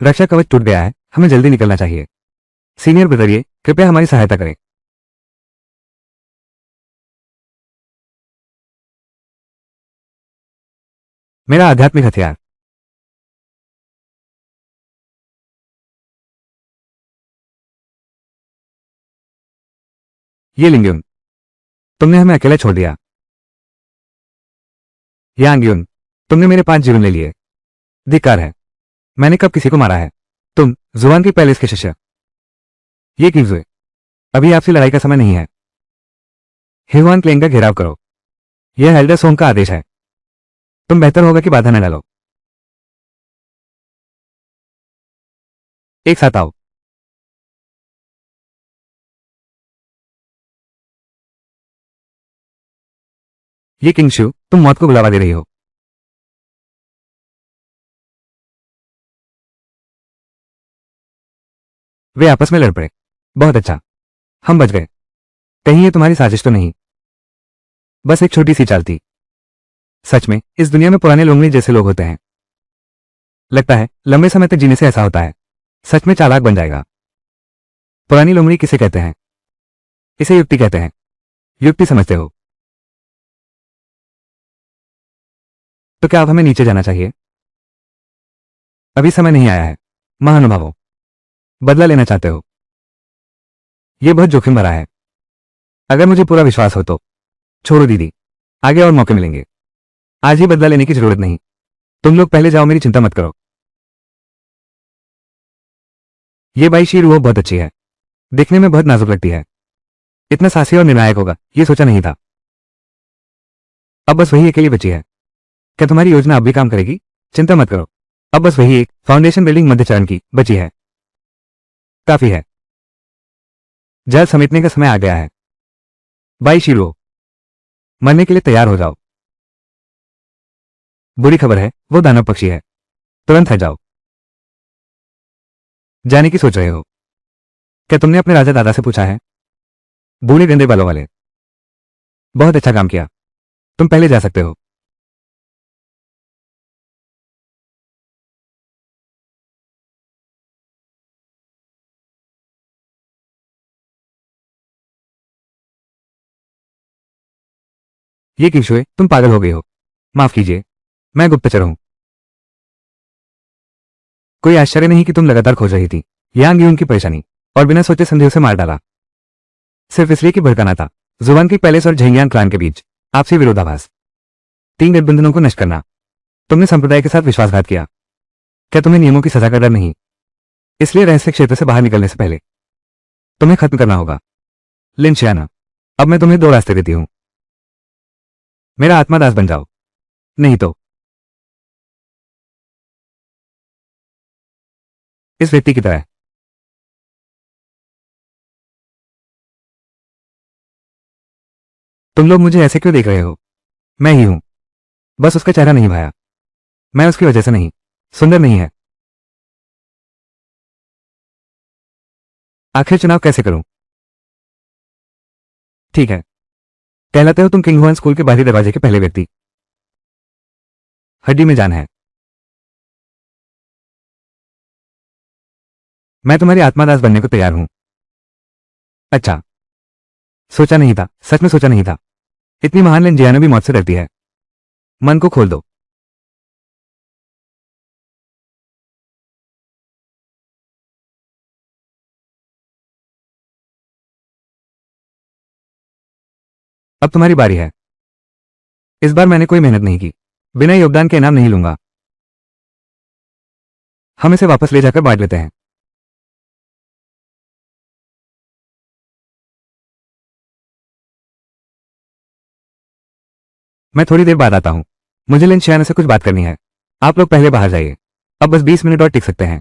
रक्षा कवच टूट गया है, हमें जल्दी निकलना चाहिए। सीनियर ब्रदर, कृपया हमारी सहायता करें। मेरा आध्यात्मिक हथियार। ये लिंगयुन, तुमने हमें अकेला छोड़ दिया। यांगयुन, तुमने मेरे 5 जीवन ले लिए। धिक्कार है। मैंने कब किसी को मारा है? तुम जुआन की पैलेस के शिष्य। ये किवजुए, अभी आपसी लड़ाई का समय नहीं है। हिवान क्लेंग का घेराव करो। यह एल्डर सोंग का आदेश है। तुम बेहतर होगा कि बाधा न डालो। एक साथ आओ। ये किंगशु, तुम मौत को बुलावा दे रही हो। वे आपस में लड़ पड़े। बहुत अच्छा, हम बच गए। कहीं ये तुम्हारी साजिश तो नहीं? बस एक छोटी सी चाल थी। सच में इस दुनिया में पुराने लोंगड़ी जैसे लोग होते हैं। लगता है लंबे समय तक जीने से ऐसा होता है। सच में चालाक बन जाएगा। पुरानी लोंगड़ी किसे कहते हैं? इसे युक्ति कहते हैं। युक्ति समझते हो? तो क्या अब हमें नीचे जाना चाहिए? अभी समय नहीं आया है। महानुभावों, बदला लेना चाहते हो? यह बहुत जोखिम भरा है। अगर मुझे पूरा विश्वास हो तो छोड़ो दीदी, आगे और मौके मिलेंगे। आज ही बदला लेने की जरूरत नहीं। तुम लोग पहले जाओ, मेरी चिंता मत करो। ये बाई शीर वो बहुत अच्छी है। दिखने में बहुत नाजुक लगती है। इतना साहसी और निर्णायक होगा ये सोचा नहीं था। अब बस वही अकेली बची है। क्या तुम्हारी योजना अब भी काम करेगी? चिंता मत करो। अब बस वही एक फाउंडेशन बिल्डिंग मध्य चरण की बची है। काफी है। जल समेटने का समय आ गया है। बाई शीरो, मरने के लिए तैयार हो जाओ। बुरी खबर है, वो दानव पक्षी है। तुरंत हट जाओ। जाने की सोच रहे हो? क्या तुमने अपने राजा दादा से पूछा है? बूढ़े गंदे बालों वाले। बहुत अच्छा काम किया। तुम पहले जा सकते हो। ये किशोर, तुम पागल हो गई हो। माफ कीजिए, मैं गुप्तचर हूं। कोई आश्चर्य नहीं कि तुम लगातार खोज रही थी। यांग यून की परेशानी, और बिना सोचे समझे उसे मार डाला। सिर्फ इसलिए कि भड़काना था। जुबान की पैलेस और झेंगियान क्लान के बीच आपसी विरोधाभास। 3 गठबंधनों को नष्ट करना। तुमने संप्रदाय के साथ विश्वासघात किया। क्या तुम्हें नियमों की सजा का डर नहीं? इसलिए रहस्य क्षेत्र से बाहर निकलने से पहले तुम्हें खत्म करना होगा। लिन शियाना, अब मैं तुम्हें 2 रास्ते देती हूं। मेरा आत्मादास बन जाओ, नहीं तो इस व्यक्ति की तरह। तुम लोग मुझे ऐसे क्यों देख रहे हो? मैं ही हूं। बस उसका चेहरा नहीं भाया। मैं उसकी वजह से नहीं। सुंदर नहीं है। आखिर चुनाव कैसे करूं? ठीक है, कहलाते हो तुम किंग हुआन स्कूल के बाहरी दरवाजे के पहले व्यक्ति। हड्डी में जान है। मैं तुम्हारी आत्मादास बनने को तैयार हूं। अच्छा, सोचा नहीं था, सच में सोचा नहीं था। इतनी महान लिन जियानो भी मौत से डरती है। मन को खोल दो। अब तुम्हारी बारी है। इस बार मैंने कोई मेहनत नहीं की। बिना योगदान के इनाम नहीं लूंगा। हम इसे वापस ले जाकर बांट लेते हैं। मैं थोड़ी देर बाद आता हूं। मुझे लिन शियानो से कुछ बात करनी है। आप लोग पहले बाहर जाइए। अब बस 20 मिनट और टिक सकते हैं।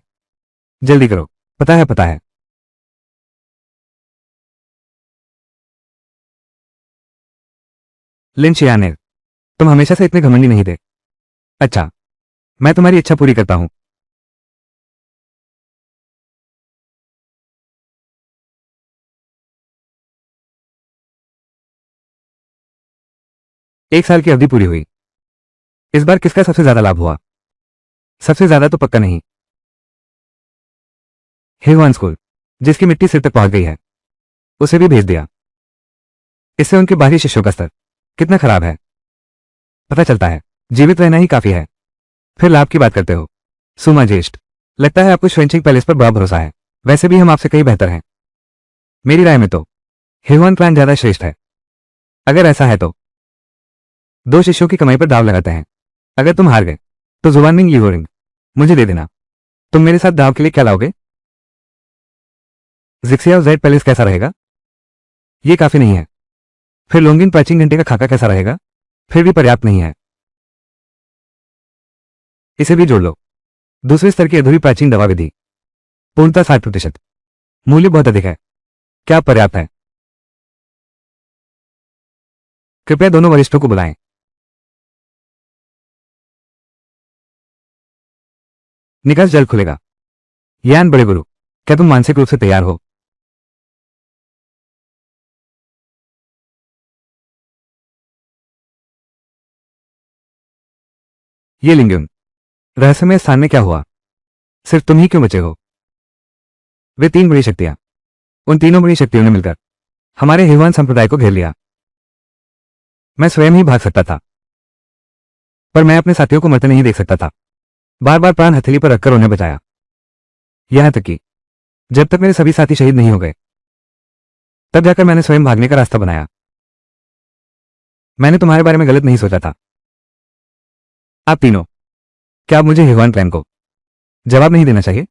जल्दी करो। पता है, पता है। लिन शियाने, तुम हमेशा से इतने घमंडी नहीं थे। अच्छा, मैं तुम्हारी इच्छा पूरी करता हूं। एक साल की अवधि पूरी हुई। इस बार किसका सबसे ज्यादा लाभ हुआ? सबसे ज्यादा तो पक्का नहीं। हेवान स्कूल, जिसकी मिट्टी सिर तक पहुंच गई है, उसे भी भेज दिया। इससे उनके बाहरी शिष्यों का स्तर कितना खराब है पता चलता है। जीवित रहना ही काफी है। फिर लाभ की बात करते हो। सुमा ज्येष्ठ, लगता है आपको श्वेंचिंग पैलेस पर बड़ा भरोसा है। वैसे भी हम आपसे कहीं बेहतर हैं। मेरी राय में तो हेवान प्लान ज्यादा श्रेष्ठ है। अगर ऐसा है तो 2 शिष्यों की कमाई पर दाव लगाते हैं। अगर तुम हार गए तो जुबानमिंग यूरोरिंग मुझे दे देना। तुम मेरे साथ दाव के लिए क्या लाओगे? जिक्सिया जेड पैलेस कैसा रहेगा? ये काफी नहीं है। फिर लोंगिन प्राचीन घंटे का खाका कैसा रहेगा? फिर भी पर्याप्त नहीं है। इसे भी जोड़ लो। दूसरे स्तर की अधूरी प्राचीन दवा विधि, पूर्णता 60%। मूल्य बहुत अधिक है। क्या पर्याप्त है? कृपया दोनों वरिष्ठों को बुलाएं। निकास जल्द खुलेगा। यान बड़े गुरु, क्या तुम मानसिक रूप से तैयार हो? ये लिंगम, रहस्यमय स्थान में क्या हुआ? सिर्फ तुम ही क्यों बचे हो? वे तीन बड़ी शक्तियां, उन तीनों बड़ी शक्तियों ने मिलकर हमारे हिवान संप्रदाय को घेर लिया। मैं स्वयं ही भाग सकता था, पर मैं अपने साथियों को मरते नहीं देख सकता था। बार बार प्राण हथेली पर रखकर उन्हें बचाया, यहां तक कि जब तक मेरे सभी साथी शहीद नहीं हो गए, तब जाकर मैंने स्वयं भागने का रास्ता बनाया। मैंने तुम्हारे बारे में गलत नहीं सोचा था। आप तीनों, क्या आप मुझे हिवान क्लैन को जवाब नहीं देना चाहिए?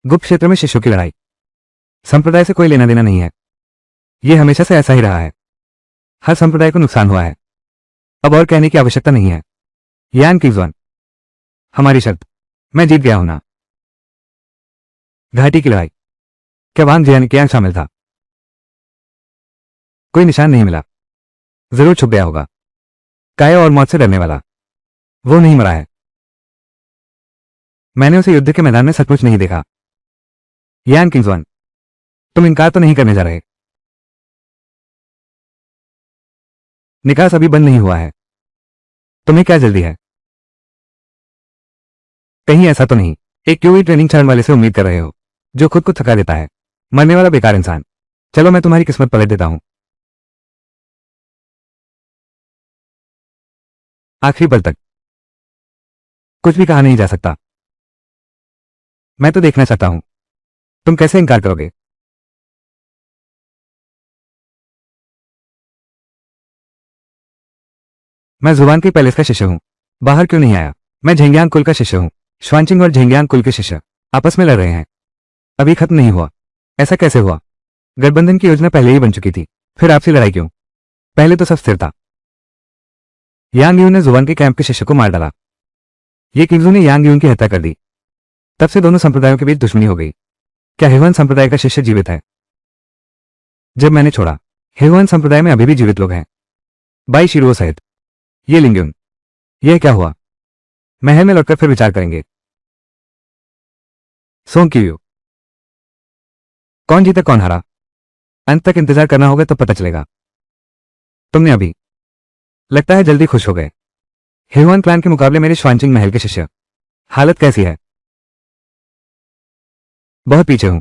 गुप्त क्षेत्र में शिष्यों की लड़ाई संप्रदाय से कोई लेना देना नहीं है। यह हमेशा से ऐसा ही रहा है। हर संप्रदाय को नुकसान हुआ है। अब और कहने की आवश्यकता नहीं है। यान किंग्सवन, हमारी शर्त, मैं जीत गया हूं ना? घाटी की लड़ाई, क्या वांग जियान शामिल था? कोई निशान नहीं मिला। जरूर छुप गया होगा। काया और मौत से डरने वाला, वो नहीं मरा है। मैंने उसे युद्ध के मैदान में सचमुच नहीं देखा। यान किंग्सवन, तुम इनकार तो नहीं करने जा रहे? निकास अभी बंद नहीं हुआ है। तुम्हें क्या जल्दी है? कहीं ऐसा तो नहीं एक क्यूई ट्रेनिंग चरण वाले से उम्मीद कर रहे हो, जो खुद को थका देता है, मरने वाला बेकार इंसान? चलो मैं तुम्हारी किस्मत पलट देता हूं। आखिरी पल तक कुछ भी कहा नहीं जा सकता। मैं तो देखना चाहता हूं तुम कैसे इनकार करोगे। मैं जुबान के पैलेस का शिष्य हूं, बाहर क्यों नहीं आया? मैं झेंगियांग कुल का शिष्य हूं। श्वानचिंग और झेंगियांग कुल के शिष्य आपस में लड़ रहे हैं, अभी खत्म नहीं हुआ। ऐसा कैसे हुआ? गठबंधन की योजना पहले ही बन चुकी थी, फिर आपसी लड़ाई क्यों? पहले तो सब स्थिर था। यांग यून ने जुबान के कैंप के शिष्य को मार डाला। ये किंग्जू ने यांग यून की हत्या कर दी। तब से दोनों संप्रदायों के बीच दुश्मनी हो गई। क्या हेवन संप्रदाय का शिष्य जीवित है? जब मैंने छोड़ा, हेवन संप्रदाय में अभी भी जीवित लोग हैं, बाई शिरुओ सहित। ये लिंगयुन, यह क्या हुआ? महल में लौटकर फिर विचार करेंगे। सोंग क्यू, कौन जीता कौन हारा, अंत तक इंतजार करना होगा तो पता चलेगा। तुमने अभी लगता है जल्दी खुश हो गए। हेवन क्लैन के मुकाबले मेरे श्वानचिंग महल के शिष्य, हालत कैसी है? बहुत पीछे हूं।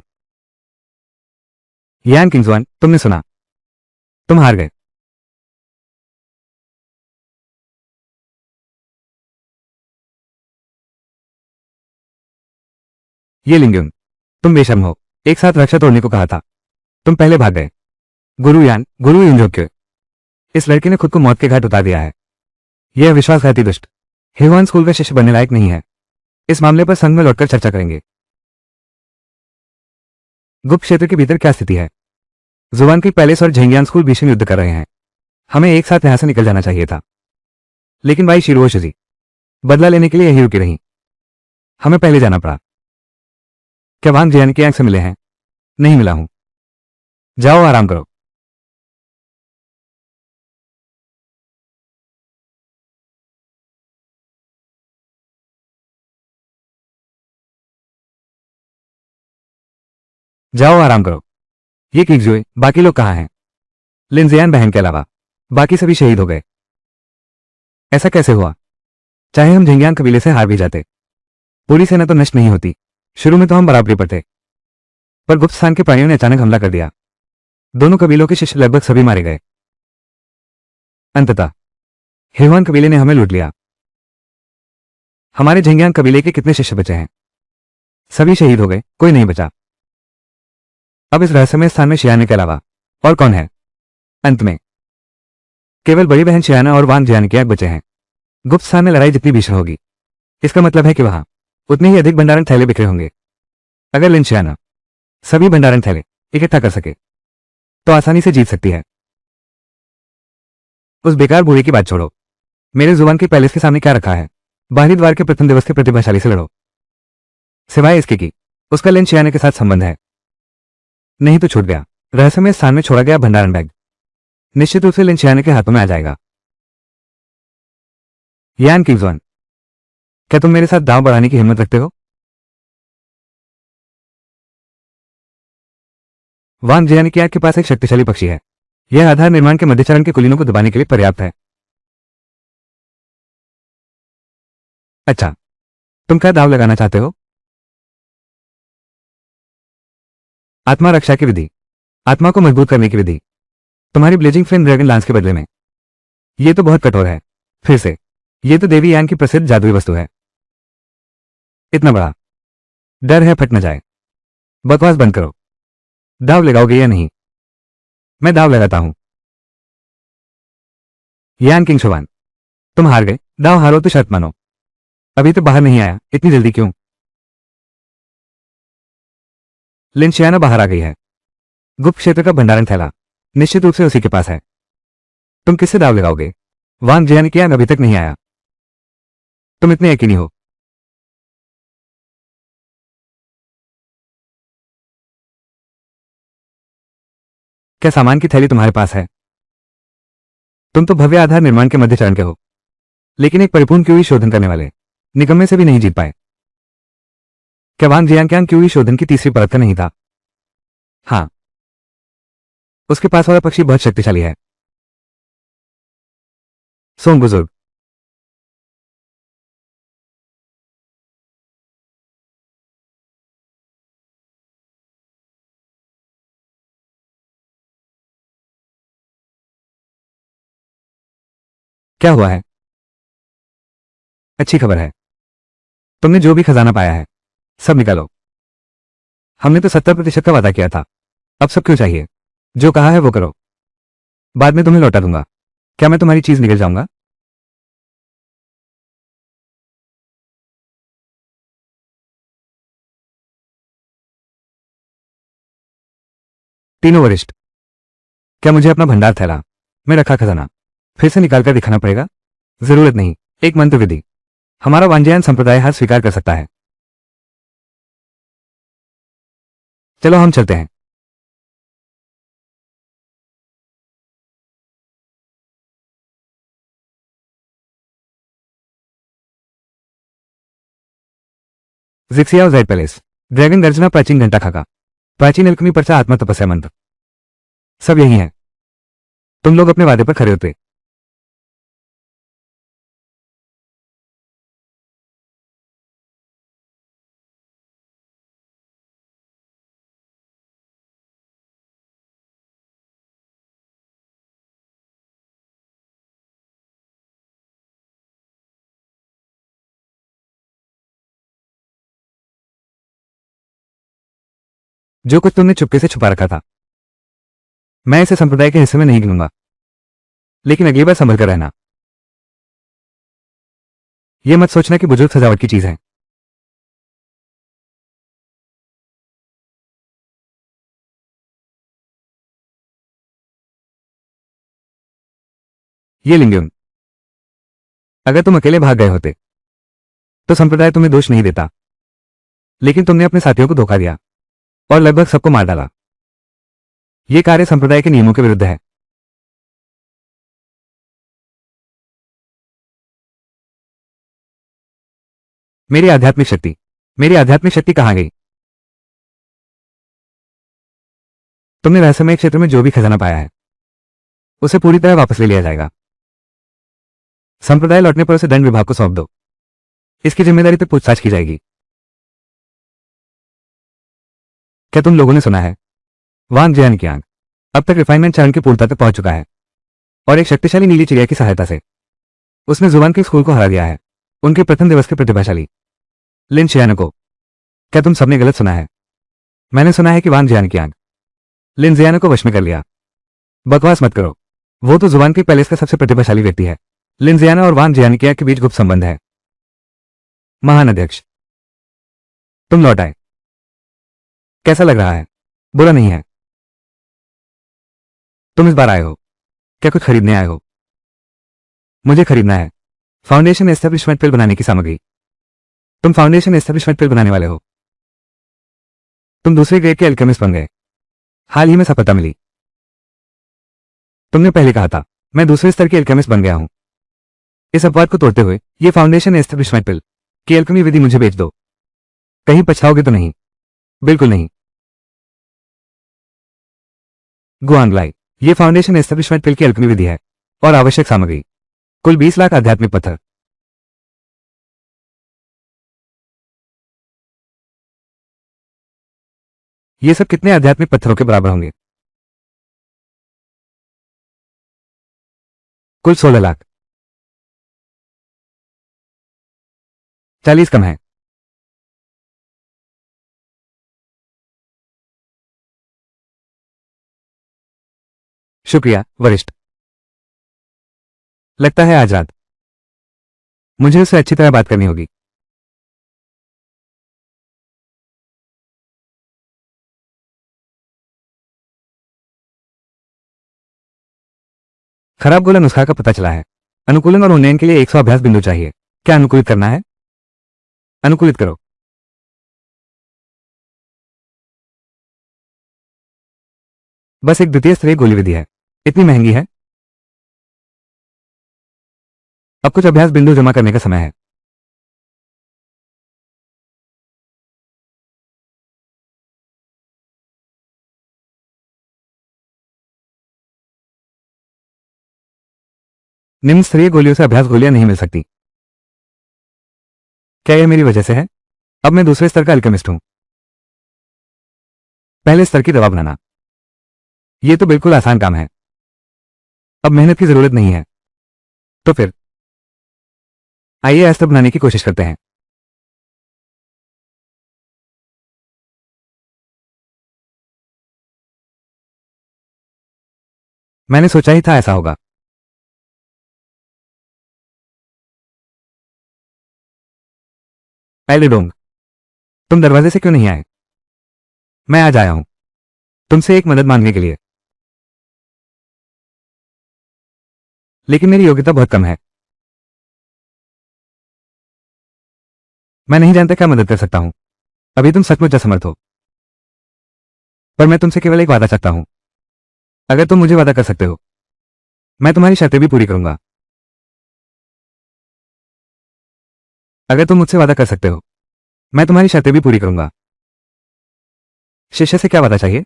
यान किंग्सवन, तुमने सुना, तुम हार गए। ये लिंगयुन, तुम बेशर्म हो। एक साथ रक्षा तोड़ने को कहा था, तुम पहले भाग गए। गुरु यान, गुरु युनजोक्यो, इस लड़के ने खुद को मौत के घाट उतार दिया है। यह विश्वासघाती दुष्ट हेवन स्कूल का शिष्य बनने लायक नहीं है। इस मामले पर संघ में लौटकर चर्चा करेंगे। गुप्त क्षेत्र के भीतर क्या स्थिति है? जुबान की पैलेस और झेंगियान स्कूल भीषण युद्ध कर रहे हैं। हमें एक साथ यहां से निकल जाना चाहिए था, लेकिन भाई शिरोशजी बदला लेने के लिए यही रुकी रही। हमें पहले जाना पड़ा। क्या वांग जियान की आंख से मिले हैं? नहीं मिला हूं। जाओ आराम करो। जाओ आराम करो। ये किंग्सुए, बाकी लोग कहां हैं? लिनजियान बहन के अलावा बाकी सभी शहीद हो गए। ऐसा कैसे हुआ? चाहे हम झिंगियांग कबीले से हार भी जाते, पूरी सेना तो नष्ट नहीं होती। शुरू में तो हम बराबरी पर थे, पर गुप्त स्थान के प्राणियों ने अचानक हमला कर दिया। दोनों कबीलों के शिष्य लगभग सभी मारे गए। अंततः हेवान कबीले ने हमें लूट लिया। हमारे झिंगियांग कबीले के कितने शिष्य बचे हैं? सभी शहीद हो गए, कोई नहीं बचा। अब इस रहस्यमय स्थान में शियाने के अलावा और कौन है? अंत में केवल बड़ी बहन शियाना और वांग जियान के बचे हैं। गुप्त स्थान में लड़ाई जितनी भीषण होगी, इसका मतलब है कि वहां उतने ही अधिक भंडारण थैले बिखरे होंगे। अगर लिन शियाना सभी भंडारण थैले इकट्ठा कर सके तो आसानी से जीत सकती है। उस बेकार बूढ़े की बात छोड़ो। मेरे जुबान के पैलेस के सामने क्या रखा है? बाहरी द्वार के प्रथम दिवस के प्रतिभाशाली से लड़ो। सिवाय इसके कि उसका लिन शियाना के साथ संबंध है। नहीं तो छूट गया। रहस्यमय स्थान में छोड़ा गया भंडारण बैग निश्चित रूप से लिन शियाना के हाथों में आ जाएगा। यान किंग्सवन, क्या तुम मेरे साथ दांव बढ़ाने की हिम्मत रखते हो? वांग जियानिकियाक के पास एक शक्तिशाली पक्षी है। यह आधार निर्माण के मध्यचरण के कुलीनों को दबाने के लिए पर्याप्त है। अच्छा, तुम क्या दांव लगाना चाहते हो? आत्मा रक्षा की विधि, आत्मा को मजबूत करने की विधि, तुम्हारी ब्लेजिंग फ्लेम ड्रैगन लांस के बदले में। यह तो बहुत कठोर है। फिर से, यह तो देवी यांग की प्रसिद्ध जादुई वस्तु है। इतना बड़ा डर है फट न जाए। बकवास बंद करो। दाव लगाओगे या नहीं? मैं दाव लगाता हूं। यान किंग शोवान, तुम हार गए। दाव हारो तो शर्त मानो। अभी तो बाहर नहीं आया, इतनी जल्दी क्यों? लिंशियाना बाहर आ गई है। गुप्त क्षेत्र का भंडारण थैला निश्चित रूप से उसी के पास है। तुम किससे दाव लगाओगे? वांग जियानिकियाक अभी तक नहीं आया। तुम इतने यकीनी हो? क्या सामान की थैली तुम्हारे पास है? तुम तो भव्य आधार निर्माण के मध्य चरण के हो, लेकिन एक परिपूर्ण क्यूई शोधन करने वाले निकम्मे से भी नहीं जीत पाए। क्या वांग जियानिकियाक क्यूई शोधन की तीसरी परत का नहीं था? हाँ, उसके पास वाला पक्षी बहुत शक्तिशाली है। सोंग बुजुर्ग, क्या हुआ है? अच्छी खबर है। तुमने जो भी खजाना पाया है सब निकालो। हमने तो 70% का वादा किया था। अब सब क्यों चाहिए? जो कहा है वो करो, बाद में तुम्हें लौटा दूंगा। क्या मैं तुम्हारी चीज निकल जाऊंगा? तीनों वरिष्ठ, क्या मुझे अपना भंडार थैला में रखा खजाना फिर से निकालकर दिखाना पड़ेगा? जरूरत नहीं। एक मंत्र विधि हमारा वांजियान संप्रदाय हर स्वीकार कर सकता है। चलो हम चलते हैं। जिक्सिया ज़ाइड पैलेस, ड्रैगन गर्जना, प्राचीन घंटा खाका, प्राचीन अल्कमी पर्चा, आत्मा तपस्या मंत्र, सब यही है। तुम लोग अपने वादे पर खरे उतरे। जो कुछ तुमने चुपके से छुपा रखा था, मैं इसे संप्रदाय के हिस्से में नहीं गिनूंगा, लेकिन अगली बार संभल कर रहना। यह मत सोचना कि बुजुर्ग सजावट की चीज है। ये लिंगयुन, अगर तुम अकेले भाग गए होते तो संप्रदाय तुम्हें दोष नहीं देता, लेकिन तुमने अपने साथियों को धोखा दिया और लगभग सबको मार डाला। यह कार्य संप्रदाय के नियमों के विरुद्ध है। मेरी आध्यात्मिक शक्ति, मेरी आध्यात्मिक शक्ति कहां गई? तुमने रहस्यमय क्षेत्र में जो भी खजाना पाया है उसे पूरी तरह वापस ले लिया जाएगा। संप्रदाय लौटने पर उसे दंड विभाग को सौंप दो। इसकी जिम्मेदारी तक पूछताछ की जाएगी। क्या तुम लोगों ने सुना है? वांग जियानिकियाक अब तक रिफाइनमेंट चरण की पूर्णता तक पहुंच चुका है और एक शक्तिशाली नीली चिड़िया की सहायता से उसने जुबान के स्कूल को हरा दिया है। उनके प्रथम दिवस के प्रतिभाशाली लिन शियानो को। क्या तुम सबने गलत सुना है? मैंने सुना है कि वांग जियानिकियाक लिन जियानो को वश में कर लिया। बकवास मत करो। वो तो जुबान के पैलेस का सबसे प्रतिभाशाली व्यक्ति है। लिन जियानो और वांग जियानिकियाक के बीच गुप्त संबंध है। महान अध्यक्ष, तुम लौट आए। कैसा लग रहा है? बुरा नहीं है। तुम इस बार आए हो, क्या कुछ खरीदने आए हो? मुझे खरीदना है फाउंडेशन एस्टेब्लिशमेंट पिल बनाने की सामग्री। तुम फाउंडेशन एस्टेब्लिशमेंट पिल बनाने वाले हो? तुम दूसरे ग्रेड के एल्केमिस्ट बन गए। हाल ही में सफलता मिली। तुमने पहले कहा था मैं दूसरे स्तर के एल्केमिस्ट बन गया हूं। इस अपवाद को तोड़ते हुए ये फाउंडेशन एस्टेब्लिशमेंट पिल कि अल्केमी विधि मुझे बेच दो। कहीं पछताओगे तो नहीं? बिल्कुल नहीं। गुआंगलाई, ये फाउंडेशन एस्टेब्लिशमेंट पिल की अल्केमी विधि है और आवश्यक सामग्री कुल 20 लाख आध्यात्मिक पत्थर। ये सब कितने आध्यात्मिक पत्थरों के बराबर होंगे? कुल 16 लाख। 40 कम है। शुक्रिया वरिष्ठ। लगता है आज रात मुझे उससे अच्छी तरह बात करनी होगी। खराब गोला नुस्खा का पता चला है। अनुकूलन और उन्नयन के लिए 100 अभ्यास बिंदु चाहिए। क्या अनुकूलित करना है? अनुकूलित करो। बस एक द्वितीय स्तरीय गोली विधि है। इतनी महंगी है। अब कुछ अभ्यास बिंदु जमा करने का समय है। निम्न स्तरीय गोलियों से अभ्यास गोलियां नहीं मिल सकती। क्या यह मेरी वजह से है? अब मैं दूसरे स्तर का अल्केमिस्ट हूं। पहले स्तर की दवा बनाना, यह तो बिल्कुल आसान काम है। अब मेहनत की जरूरत नहीं है। तो फिर आइए अस्त्र बनाने की कोशिश करते हैं। मैंने सोचा ही था ऐसा होगा। एलिडोंग, तुम दरवाजे से क्यों नहीं आए? मैं आज आया हूं तुमसे एक मदद मांगने के लिए। लेकिन मेरी योग्यता बहुत कम है। मैं नहीं जानता क्या मदद कर सकता हूं। अभी तुम सचमुच असमर्थ हो। पर मैं तुमसे केवल एक वादा चाहता हूं। अगर तुम मुझे वादा कर सकते हो, मैं तुम्हारी शर्तें भी पूरी करूंगा। अगर तुम मुझसे वादा कर सकते हो, मैं तुम्हारी शर्तें भी पूरी करूंगा। शिष्य से क्या वादा चाहिए?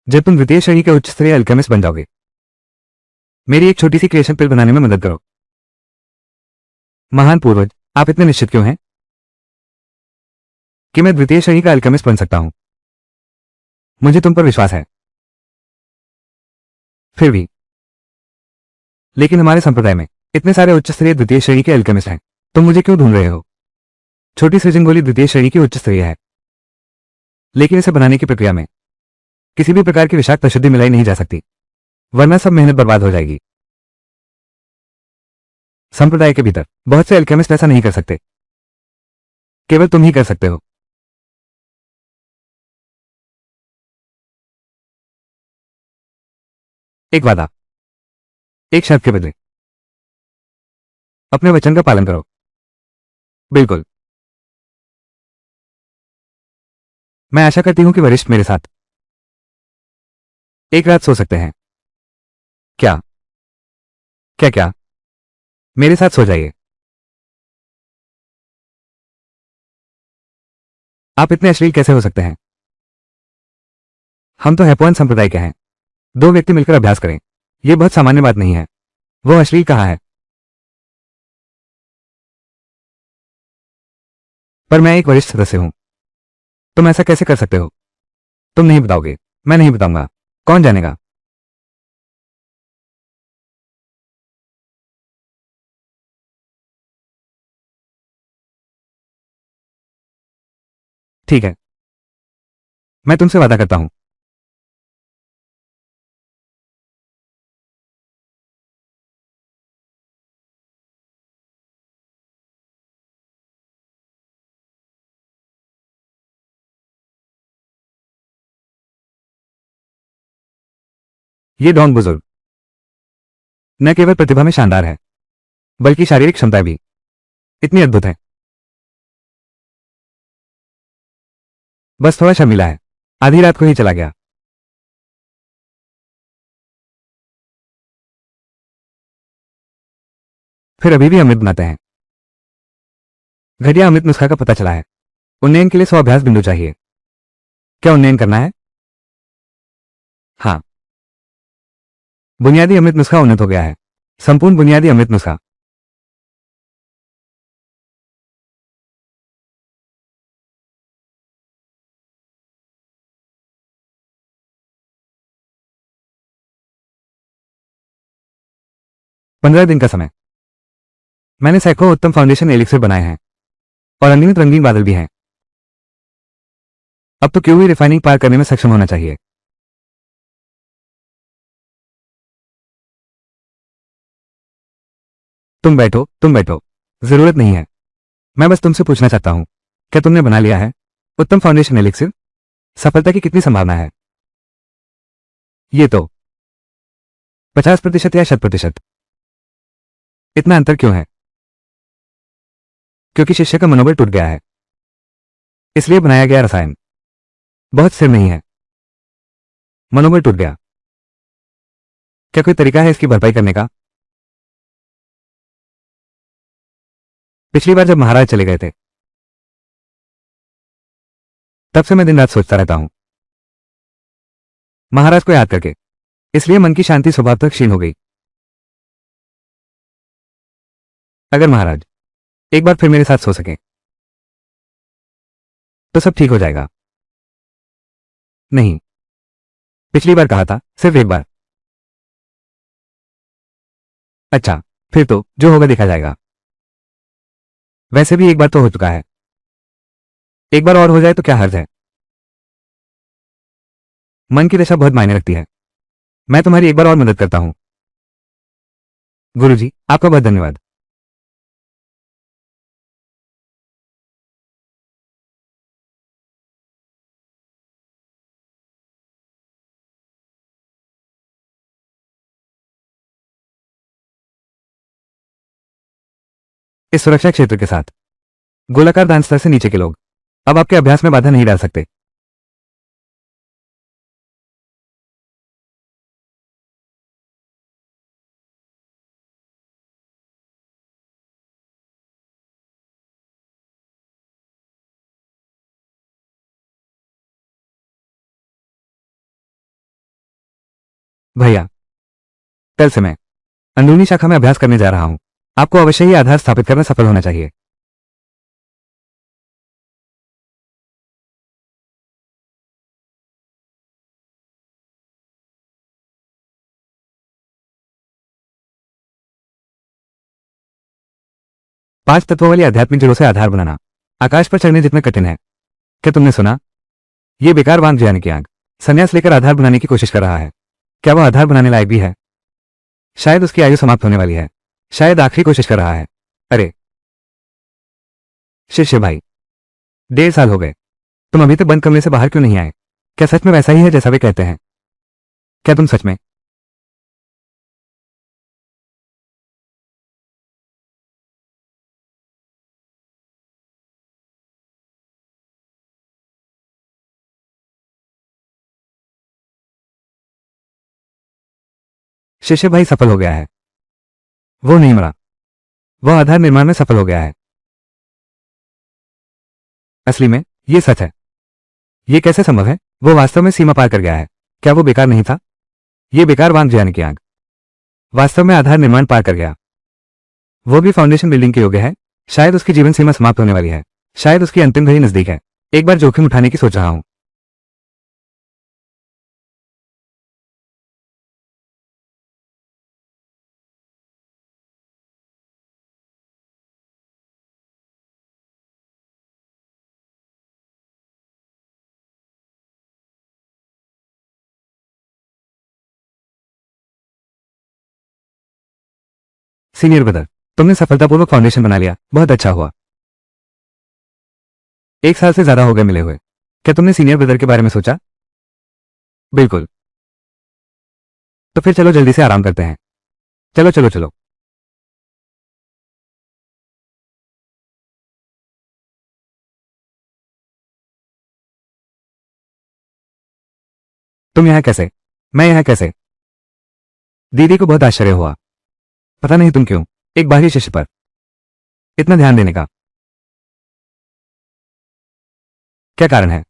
जब तुम द्वितीय श्रेणी के उच्च स्तरीय अल्केमिस्ट बन जाओगे, मेरी एक छोटी सी क्रिएशन पिल बनाने में मदद करो। महान पूर्वज, आप इतने निश्चित क्यों हैं कि मैं द्वितीय श्रेणी का अल्केमिस्ट बन सकता हूं? मुझे तुम पर विश्वास है। फिर भी लेकिन हमारे संप्रदाय में इतने सारे उच्च स्तरीय द्वितीय श्रेणी के अल्केमिस्ट हैं। तुम मुझे क्यों ढूंढ रहे हो? छोटी सृजन गोली द्वितीय श्रेणी की उच्च स्तरीय है, लेकिन इसे बनाने की प्रक्रिया में किसी भी प्रकार की विषाक्त अशुद्धि मिलाई नहीं जा सकती, वरना सब मेहनत बर्बाद हो जाएगी। संप्रदाय के भीतर बहुत से अल्केमिस्ट ऐसा नहीं कर सकते। केवल तुम ही कर सकते हो। एक वादा, एक शर्त के बदले। अपने वचन का पालन करो। बिल्कुल। मैं आशा करती हूं कि वरिष्ठ मेरे साथ एक रात सो सकते हैं। क्या क्या क्या? मेरे साथ सो जाइए। आप इतने अश्लील कैसे हो सकते हैं? हम तो हैपोन संप्रदाय के हैं। दो व्यक्ति मिलकर अभ्यास करें, यह बहुत सामान्य बात नहीं है। वो अश्लील कहाँ है? पर मैं एक वरिष्ठ सदस्य हूं। तुम ऐसा कैसे कर सकते हो? तुम नहीं बताओगे, मैं नहीं बताऊंगा। कौन जानेगा? ठीक है, मैं तुमसे वादा करता हूं। ये डॉन बुजुर्ग न केवल प्रतिभा में शानदार है, बल्कि शारीरिक क्षमता भी इतनी अद्भुत है। बस थोड़ा शर्मिला है। आधी रात को ही चला गया। फिर अभी भी अमृत बनाते हैं। घटिया अमृत नुस्खा का पता चला है। उन्नयन के लिए 100 अभ्यास बिंदु चाहिए। क्या उन्नयन करना है? हाँ, बुनियादी अमृत नुस्खा उन्नत हो गया है। संपूर्ण बुनियादी अमृत नुस्खा। पंद्रह दिन का समय। मैंने सैकड़ों उत्तम फाउंडेशन एलिक्सिर बनाए हैं और अनियमित रंगीन बादल भी हैं। अब तो क्यूवी रिफाइनिंग पार करने में सक्षम होना चाहिए। तुम बैठो, तुम बैठो। जरूरत नहीं है। मैं बस तुमसे पूछना चाहता हूं, क्या तुमने बना लिया है उत्तम फाउंडेशन एलिक्सिर? सफलता की कितनी संभावना है? ये तो 50% या 100%। इतना अंतर क्यों है? क्योंकि शिष्य का मनोबल टूट गया है, इसलिए बनाया गया रसायन बहुत स्थिर नहीं है। मनोबल टूट गया। क्या कोई तरीका है इसकी भरपाई करने का? पिछली बार जब महाराज चले गए थे, तब से मैं दिन रात सोचता रहता हूं, महाराज को याद करके, इसलिए मन की शांति स्वभाव तक क्षीण हो गई। अगर महाराज एक बार फिर मेरे साथ सो सके तो सब ठीक हो जाएगा। नहीं, पिछली बार कहा था सिर्फ एक बार। अच्छा, फिर तो जो होगा देखा जाएगा। वैसे भी एक बार तो हो चुका है, एक बार और हो जाए तो क्या हर्ज है? मन की दशा बहुत मायने रखती है। मैं तुम्हारी एक बार और मदद करता हूं। गुरुजी, आपका बहुत धन्यवाद। इस सुरक्षा क्षेत्र के साथ गोलाकार दान स्तर से नीचे के लोग अब आपके अभ्यास में बाधा नहीं डाल सकते। भैया, कल से मैं अंदरूनी शाखा में अभ्यास करने जा रहा हूं। आपको अवश्य ही आधार स्थापित करना सफल होना चाहिए। पांच तत्वों वाली आध्यात्मिक जड़ों से आधार बनाना आकाश पर चढ़ने जितना कठिन है। क्या तुमने सुना? ये बेकार वांग जाने की आग संन्यास लेकर आधार बनाने की कोशिश कर रहा है। क्या वह आधार बनाने लायक भी है? शायद उसकी आयु समाप्त होने वाली है। शायद आखिरी कोशिश कर रहा है। अरे शिष्य भाई, 1.5 साल हो गए, तुम अभी तक बंद कमरे से बाहर क्यों नहीं आए? क्या सच में वैसा ही है जैसा वे कहते हैं? क्या तुम सच में? शिष्य भाई सफल हो गया है। वो नहीं मरा, वह आधार निर्माण में सफल हो गया है। असली में ये सच है। ये कैसे संभव है? वो वास्तव में सीमा पार कर गया है। क्या वो बेकार नहीं था? ये बेकार वांग जाने की आग वास्तव में आधार निर्माण पार कर गया। वो भी फाउंडेशन बिल्डिंग के योग्य है। शायद उसकी जीवन सीमा समाप्त होने वाली है। शायद उसकी अंतिम घड़ी नजदीक है। एक बार जोखिम उठाने की सोच रहा हूं। सीनियर ब्रदर, तुमने सफलतापूर्वक फाउंडेशन बना लिया, बहुत अच्छा हुआ। 1 साल से ज्यादा हो गए मिले हुए। क्या तुमने सीनियर ब्रदर के बारे में सोचा? बिल्कुल। तो फिर चलो जल्दी से आराम करते हैं। चलो चलो चलो। तुम यहां कैसे? मैं यहां कैसे? दीदी को बहुत आश्चर्य हुआ। पता नहीं तुम क्यों एक बाहरी शिष्य पर इतना ध्यान देने का क्या कारण है?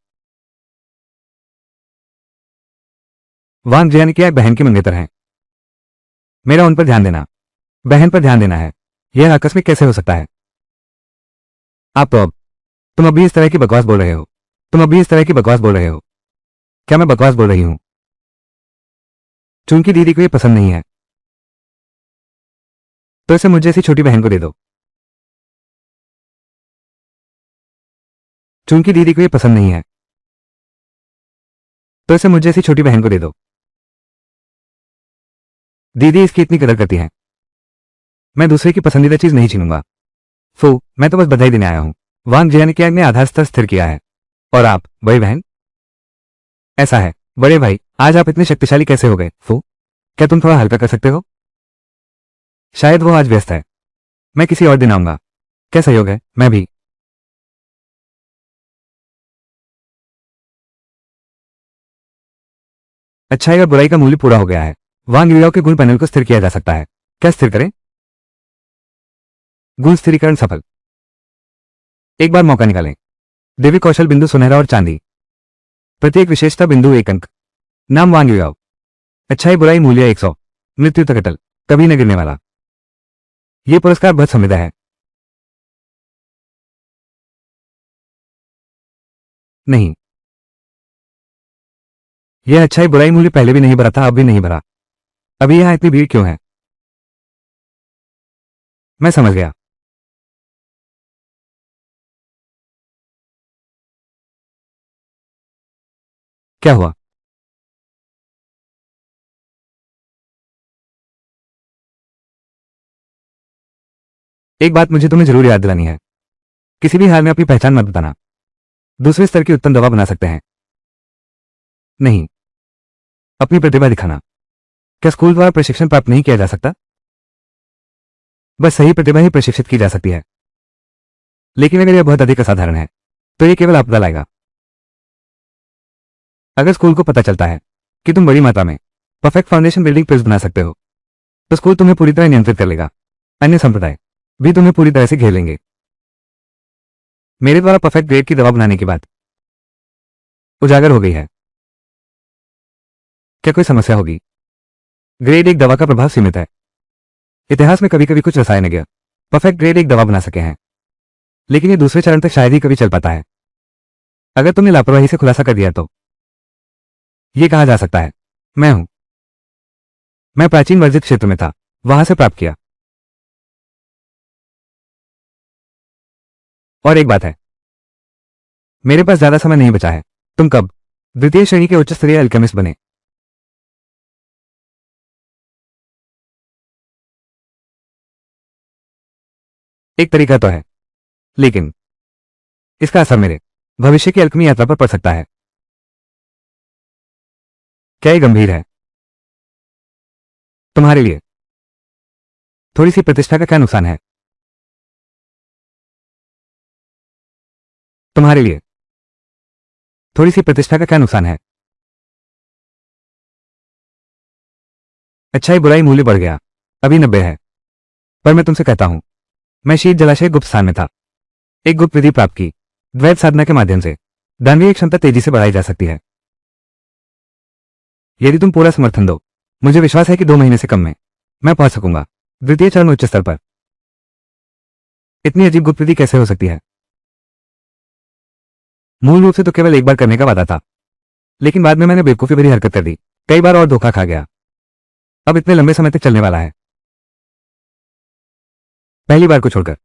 वांग जियान की एक बहन की मंगेतर हैं। मेरा उन पर ध्यान देना, बहन पर ध्यान देना है। यह आकस्मिक कैसे हो सकता है? आप तो अब तुम अभी इस तरह की बकवास बोल रहे हो। तुम अभी इस तरह की बकवास बोल रहे हो। क्या मैं बकवास बोल रही हूं? चूंकि दीदी को ये पसंद नहीं है तो इसे मुझ जैसी छोटी बहन को दे दो। चूंकि दीदी को ये पसंद नहीं है तो इसे मुझ जैसी छोटी बहन को दे दो। दीदी इसकी इतनी कदर करती है। मैं दूसरे की पसंदीदा चीज नहीं छीनूंगा। फू, मैं तो बस बधाई देने आया हूं। वांग जियानिकियांग ने आधार स्तर स्थिर किया है। और आप, बड़ी बहन? ऐसा है, बड़े भाई, आज आप इतने शक्तिशाली कैसे हो गए? फू, क्या तुम थोड़ा हल्का कर सकते हो? शायद वो आज व्यस्त है। मैं किसी और दिन आऊंगा। क्या सहयोग है? मैं भी। अच्छाई और बुराई का मूल्य पूरा हो गया है। वांग युयाओ के गुण पैनल को स्थिर किया जा सकता है। क्या स्थिर करें? गुण स्थिरीकरण सफल। एक बार मौका निकालें। देवी कौशल बिंदु सुनहरा और चांदी। प्रत्येक विशेषता बिंदु 1 अंक। नाम वांग युयाओ। अच्छाई बुराई मूल्य 100। मृत्यु तक अटल, कभी न गिरने वाला। यह पुरस्कार बहुत संविदा है। नहीं, यह अच्छाई बुराई मूल्य पहले भी नहीं भरा था, अब भी नहीं भरा। अभी यहां इतनी भीड़ क्यों है? मैं समझ गया। क्या हुआ? एक बात मुझे तुम्हें जरूर याद दिलानी है। किसी भी हाल में अपनी पहचान मत बताना। दूसरे स्तर की उत्तम दवा बना सकते हैं। नहीं, अपनी प्रतिभा दिखाना। क्या स्कूल द्वारा प्रशिक्षण प्राप्त नहीं किया जा सकता? बस सही प्रतिभा ही प्रशिक्षित की जा सकती है। लेकिन अगर यह बहुत अधिक असाधारण है तो यह केवल आपदा लाएगा। अगर स्कूल को पता चलता है कि तुम बड़ी मात्रा में परफेक्ट फाउंडेशन बिल्डिंग पिल्स बना सकते हो तो स्कूल तुम्हें पूरी तरह नियंत्रित कर लेगा। अन्य संप्रदाय भी तुम्हें पूरी तरह से घेर लेंगे। मेरे द्वारा परफेक्ट ग्रेड की दवा बनाने की बात उजागर हो गई है। क्या कोई समस्या होगी? ग्रेड 1 दवा का प्रभाव सीमित है। इतिहास में कभी कभी कुछ रसायनज्ञ परफेक्ट ग्रेड 1 दवा बना सके हैं, लेकिन ये दूसरे चरण तक शायद ही कभी चल पाता है। अगर तुमने लापरवाही से खुलासा कर दिया तो यह कहा जा सकता है मैं प्राचीन वर्जित क्षेत्र में था, वहां से प्राप्त किया। और एक बात है, मेरे पास ज्यादा समय नहीं बचा है। तुम कब द्वितीय श्रेणी के उच्च स्तरीय अल्केमिस्ट बने? एक तरीका तो है, लेकिन इसका असर मेरे भविष्य की अल्कमी यात्रा पर पड़ सकता है। क्या ये गंभीर है? तुम्हारे लिए थोड़ी सी प्रतिष्ठा का क्या नुकसान है? तुम्हारे लिए थोड़ी सी प्रतिष्ठा का क्या नुकसान है? अच्छाई बुराई मूल्य बढ़ गया, अभी 90 है। पर मैं तुमसे कहता हूं, मैं शीत जलाशय गुप्त स्थान में था। एक गुप्त विधि प्राप्त की, द्वैत साधना के माध्यम से दानवीय क्षमता तेजी से बढ़ाई जा सकती है। यदि तुम पूरा समर्थन दो, मुझे विश्वास है कि 2 महीने से कम में मैं पहुंच सकूंगा द्वितीय चरण उच्च स्तर पर। इतनी अजीब गुप्त विधि कैसे हो सकती है? मूल रूप से तो केवल एक बार करने का वादा था, लेकिन बाद में मैंने बेवकूफी भरी हरकत कर दी, कई बार और धोखा खा गया। अब इतने लंबे समय तक चलने वाला है, पहली बार को छोड़कर।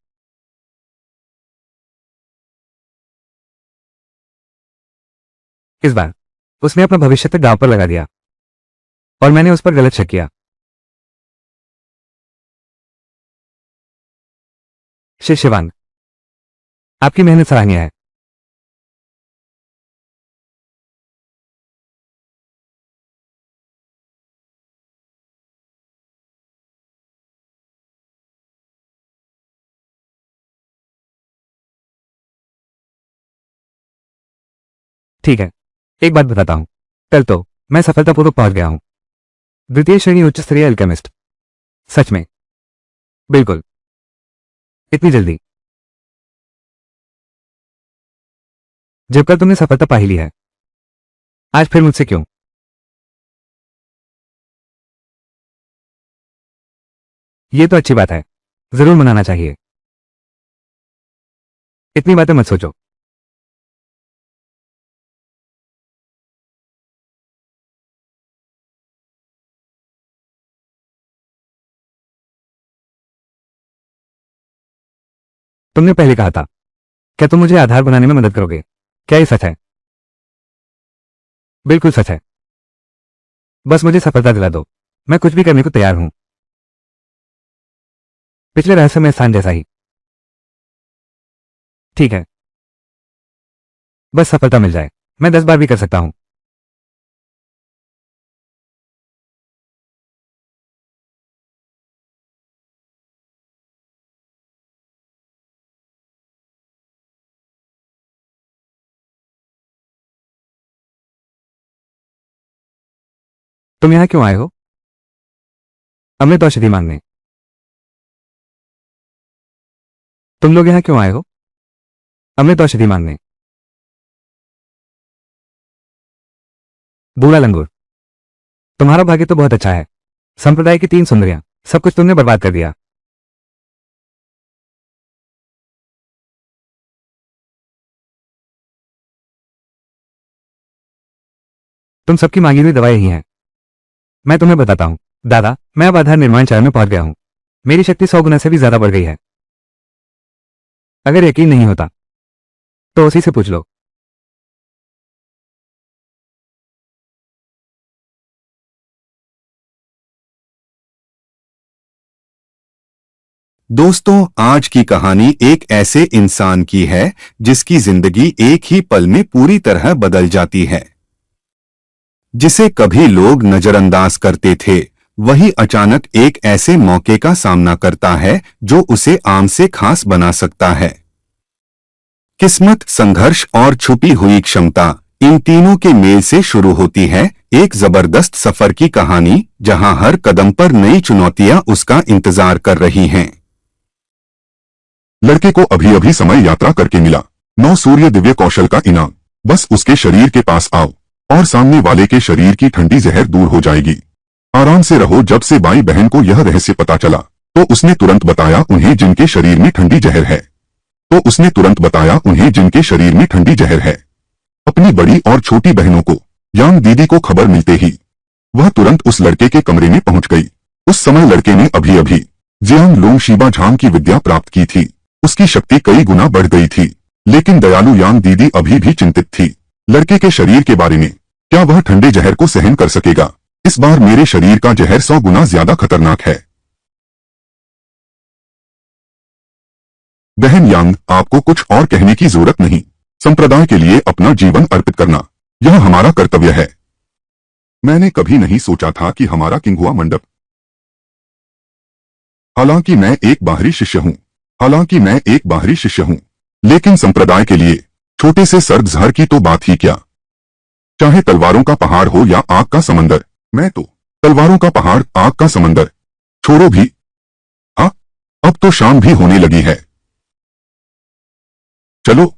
इस बार उसने अपना भविष्य तक दांव पर लगा दिया और मैंने उस पर गलत शक किया। शिष्यवांग, आपकी मेहनत सराहनीय है। ठीक है, एक बात बताता हूं, कल तो मैं सफलतापूर्वक पहुंच गया हूं द्वितीय श्रेणी उच्च स्तरीय अल्केमिस्ट। सच में? बिल्कुल। इतनी जल्दी? जब कल तुमने सफलता पा ही ली है, आज फिर मुझसे क्यों? ये तो अच्छी बात है, जरूर मनाना चाहिए। इतनी बातें मत सोचो। तुमने पहले कहा था, क्या तुम मुझे आधार बनाने में मदद करोगे? क्या ये सच है? बिल्कुल सच है। बस मुझे सफलता दिला दो, मैं कुछ भी करने को तैयार हूं। पिछले रहस्यमय स्थान जैसा ही। ठीक है, बस सफलता मिल जाए। मैं 10 बार भी कर सकता हूं। तुम यहां क्यों आए हो? अमृत औषधि मांगने। तुम लोग यहां क्यों आए हो? अमृत औषधि मांगने। बूढ़ा लंगूर, तुम्हारा भाग्य तो बहुत अच्छा है। संप्रदाय की 3 सुंदरियां, सब कुछ तुमने बर्बाद कर दिया। तुम सबकी मांगी हुई दवाएं ही हैं। मैं तुम्हें बताता हूं दादा, मैं अब आधार निर्माण चरण में पहुंच गया हूं। मेरी शक्ति 100 गुना से भी ज्यादा बढ़ गई है। अगर यकीन नहीं होता तो उसी से पूछ लो। दोस्तों, आज की कहानी एक ऐसे इंसान की है जिसकी जिंदगी एक ही पल में पूरी तरह बदल जाती है। जिसे कभी लोग नजरअंदाज करते थे, वही अचानक एक ऐसे मौके का सामना करता है जो उसे आम से खास बना सकता है। किस्मत, संघर्ष और छुपी हुई क्षमता, इन तीनों के मेल से शुरू होती है एक जबरदस्त सफर की कहानी, जहां हर कदम पर नई चुनौतियां उसका इंतजार कर रही हैं। लड़के को अभी अभी समय यात्रा करके मिला 9 सूर्य दिव्य कौशल का इनाम। बस उसके शरीर के पास आओ और सामने वाले के शरीर की ठंडी जहर दूर हो जाएगी। आराम से रहो। जब से बाई बहन को यह रहस्य पता चला तो उसने तुरंत बताया उन्हें जिनके शरीर में ठंडी जहर है। अपनी बड़ी और छोटी बहनों को, यांग दीदी को खबर मिलते ही वह तुरंत उस लड़के के कमरे में पहुंच गई। उस समय लड़के ने अभी अभी जियांग लूंग शीबा झांग की विद्या प्राप्त की थी। उसकी शक्ति कई गुना बढ़ गई थी, लेकिन दयालु यांग दीदी अभी भी चिंतित थी लड़के के शरीर के बारे में। क्या वह ठंडे जहर को सहन कर सकेगा? इस बार मेरे शरीर का जहर 100 गुना ज्यादा खतरनाक है। बहन यांग, आपको कुछ और कहने की जरूरत नहीं। संप्रदाय के लिए अपना जीवन अर्पित करना, यह हमारा कर्तव्य है। मैंने कभी नहीं सोचा था कि हमारा किंगहुआ मंडप, हालांकि मैं एक बाहरी शिष्य हूं, लेकिन संप्रदाय के लिए छोटे से सर्द जहर की तो बात ही क्या। चाहे तलवारों का पहाड़ हो या आग का समंदर, मैं तो तलवारों का पहाड़, आग का समंदर छोड़ो भी। हाँ, अब तो शाम भी होने लगी है। चलो।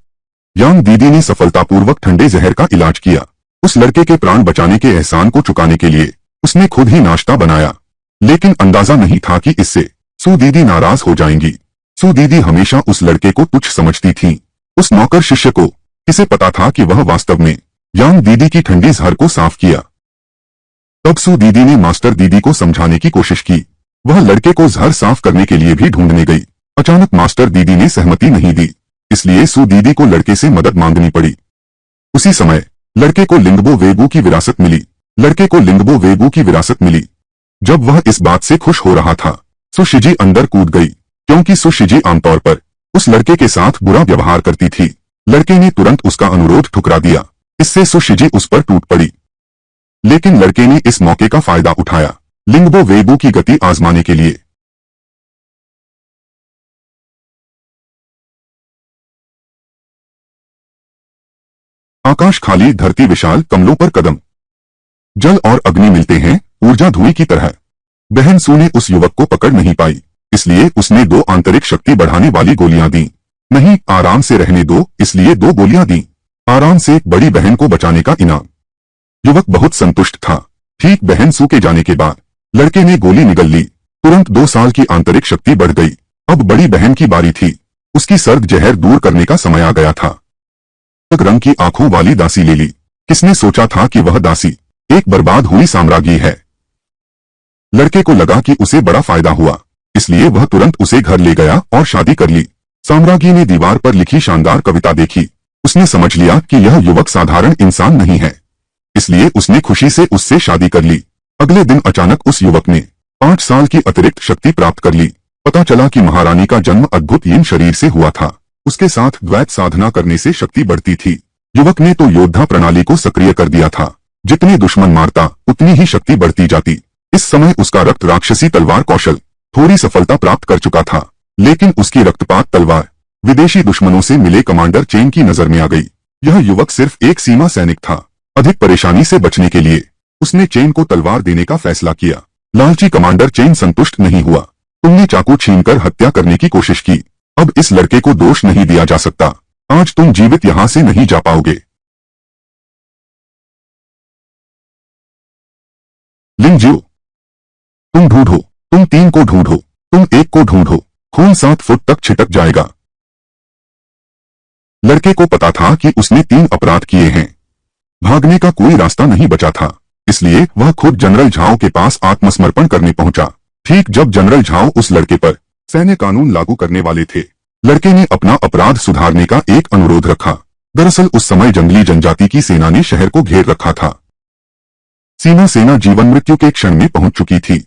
यांग दीदी ने सफलतापूर्वक ठंडे जहर का इलाज किया। उस लड़के के प्राण बचाने के एहसान को चुकाने के लिए उसने खुद ही नाश्ता बनाया, लेकिन अंदाजा नहीं था कि इससे सू दीदी नाराज हो जाएंगी। सू दीदी हमेशा उस लड़के को तुच्छ समझती थी। उस नौकर शिष्य को किसे पता था कि वह वास्तव में यांग दीदी की ठंडी जहर को साफ किया। तब सू दीदी ने मास्टर दीदी को समझाने की कोशिश की। वह लड़के को जहर साफ करने के लिए भी ढूंढने गई। अचानक मास्टर दीदी ने सहमति नहीं दी, इसलिए सू दीदी को लड़के से मदद मांगनी पड़ी। उसी समय लड़के को लिंगबो वेगू की विरासत मिली। जब वह इस बात से खुश हो रहा था, सु शिजी अंदर कूद गई, क्योंकि सु शिजी आमतौर पर उस लड़के के साथ बुरा व्यवहार करती थी। लड़के ने तुरंत उसका अनुरोध ठुकरा दिया। इससे सु शिजी उस पर टूट पड़ी, लेकिन लड़के ने इस मौके का फायदा उठाया लिंगबो वेगू की गति आजमाने के लिए। आकाश खाली, धरती विशाल, कमलों पर कदम। जल और अग्नि मिलते हैं, ऊर्जा धुएं की तरह। बहन सू ने उस युवक को पकड़ नहीं पाई, इसलिए उसने 2 आंतरिक शक्ति बढ़ाने वाली गोलियां दी। नहीं, आराम से रहने दो, इसलिए 2 गोलियां दी। आराम से बड़ी बहन को बचाने का इनाम। युवक बहुत संतुष्ट था। ठीक बहन सू के जाने के बाद लड़के ने गोली निगल ली। तुरंत 2 साल की आंतरिक शक्ति बढ़ गई। अब बड़ी बहन की बारी थी। उसकी सर्द जहर दूर करने का समय आ गया था। एक रंग की आंखों वाली दासी ले ली। किसने सोचा था कि वह दासी एक बर्बाद हुई साम्राज्ञी है। लड़के को लगा कि उसे बड़ा फायदा हुआ, इसलिए वह तुरंत उसे घर ले गया और शादी कर ली। साम्राज्ञी ने दीवार पर लिखी शानदार कविता देखी। उसने समझ लिया कि यह युवक साधारण इंसान नहीं है, इसलिए उसने खुशी से उससे शादी कर ली। अगले दिन अचानक उस युवक ने 5 साल की अतिरिक्त शक्ति प्राप्त कर ली। पता चला कि महारानी का जन्म अद्भुत यिन शरीर से हुआ था। उसके साथ द्वैत साधना करने से शक्ति बढ़ती थी। युवक ने तो योद्धा प्रणाली को सक्रिय कर दिया था। जितने दुश्मन मारता उतनी ही शक्ति बढ़ती जाती। इस समय उसका रक्त राक्षसी तलवार कौशल थोड़ी सफलता प्राप्त कर चुका था, लेकिन उसकी रक्तपात तलवार विदेशी दुश्मनों से मिले कमांडर चेन की नजर में आ गई। यह युवक सिर्फ एक सीमा सैनिक था। अधिक परेशानी से बचने के लिए उसने चेन को तलवार देने का फैसला किया। लालची कमांडर चेन संतुष्ट नहीं हुआ। तुमने चाकू छीनकर हत्या करने की कोशिश की। अब इस लड़के को दोष नहीं दिया जा सकता। आज तुम जीवित यहां से नहीं जा पाओगे। लिंगजियो, तुम ढूंढो, तुम 3 को ढूंढो, तुम 1 को ढूंढो। खून 7 फुट तक छिटक जाएगा। लड़के को पता था कि उसने 3 अपराध किए हैं। भागने का कोई रास्ता नहीं बचा था, इसलिए वह खुद जनरल झाओ के पास आत्मसमर्पण करने पहुंचा। ठीक जब जनरल झाओ उस लड़के पर सैन्य कानून लागू करने वाले थे, लड़के ने अपना अपराध सुधारने का एक अनुरोध रखा। दरअसल उस समय जंगली जनजाति की सेना ने शहर को घेर रखा था। सीमा सेना जीवन मृत्यु के क्षण में पहुंच चुकी थी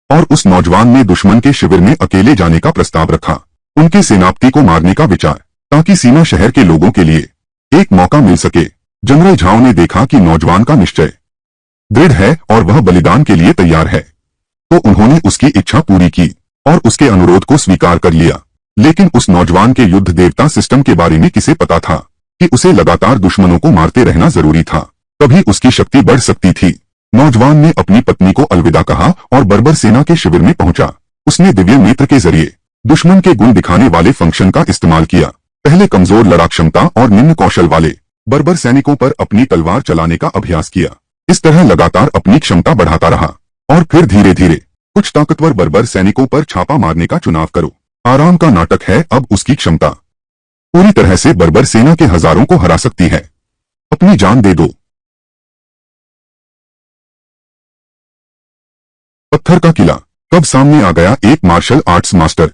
और उस नौजवान ने दुश्मन के शिविर में अकेले जाने का प्रस्ताव रखा। उनके सेनापति को मारने का विचार, ताकि सीमा शहर के लोगों के लिए एक मौका मिल सके। जनरल झाओ ने देखा कि नौजवान का निश्चय दृढ़ है और वह बलिदान के लिए तैयार है, तो उन्होंने उसकी इच्छा पूरी की और उसके अनुरोध को स्वीकार कर लिया। लेकिन उस नौजवान के युद्ध देवता सिस्टम के बारे में किसे पता था कि उसे लगातार दुश्मनों को मारते रहना जरूरी था, तभी उसकी शक्ति बढ़ सकती थी। नौजवान ने अपनी पत्नी को अलविदा कहा और बर्बर सेना के शिविर में पहुंचा। उसने दिव्य नेत्र के जरिए दुश्मन के गुण दिखाने वाले फंक्शन का इस्तेमाल किया। पहले कमजोर लड़ाक क्षमता और निम्न कौशल वाले बर्बर सैनिकों पर अपनी तलवार चलाने का अभ्यास किया। इस तरह लगातार अपनी क्षमता बढ़ाता रहा और फिर धीरे धीरे कुछ ताकतवर बर्बर सैनिकों पर छापा मारने का चुनाव करो। आराम का नाटक है। अब उसकी क्षमता पूरी तरह से बर्बर सेना के हजारों को हरा सकती है। अपनी जान दे दो। पत्थर का किला। तब सामने आ गया एक मार्शल आर्ट्स मास्टर।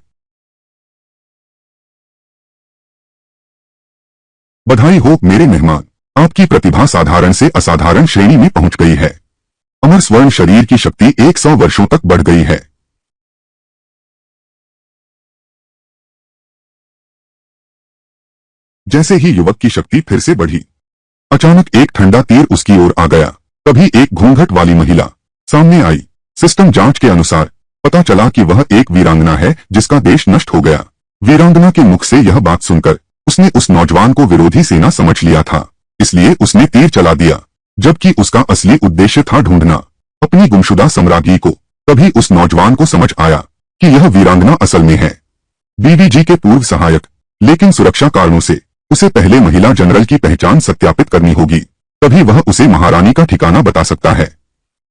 बधाई हो मेरे मेहमान, आपकी प्रतिभा साधारण से असाधारण श्रेणी में पहुंच गई है। अमर स्वर्ण शरीर की शक्ति 100 वर्षों तक बढ़ गई है। जैसे ही युवक की शक्ति फिर से बढ़ी, अचानक एक ठंडा तीर उसकी ओर आ गया। तभी एक घूंघट वाली महिला सामने आई। सिस्टम जांच के अनुसार पता चला कि वह एक वीरांगना है जिसका देश नष्ट हो गया। वीरांगना के मुख से यह बात सुनकर उसने उस नौजवान को विरोधी सेना समझ लिया था, इसलिए उसने तीर चला दिया, जबकि उसका असली उद्देश्य था ढूंढना अपनी गुमशुदा साम्राज्ञी को। तभी उस नौजवान को समझ आया कि यह वीरांगना असल में है बीवीजी के पूर्व सहायक, लेकिन सुरक्षा कारणों से उसे पहले महिला जनरल की पहचान सत्यापित करनी होगी, तभी वह उसे महारानी का ठिकाना बता सकता है।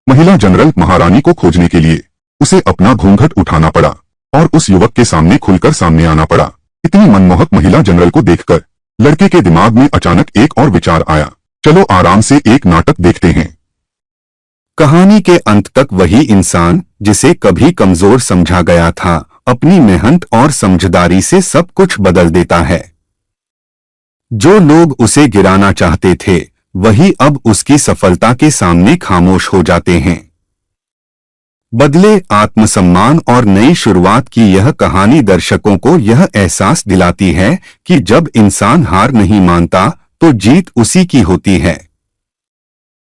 महिला जनरल महारानी को खोजने के लिए उसे अपना घूंघट उठाना पड़ा और उस युवक के सामने खुलकर सामने आना पड़ा। इतनी मनमोहक महिला जनरल को देखकर लड़के के दिमाग में अचानक एक और विचार आया। चलो आराम से एक नाटक देखते हैं। कहानी के अंत तक वही इंसान जिसे कभी कमजोर समझा गया था, अपनी मेहनत और समझदारी से सब कुछ बदल देता है। जो लोग उसे गिराना चाहते थे, वही अब उसकी सफलता के सामने खामोश हो जाते हैं। बदले, आत्मसम्मान और नई शुरुआत की यह कहानी दर्शकों को यह एहसास दिलाती है कि जब इंसान हार नहीं मानता तो जीत उसी की होती है।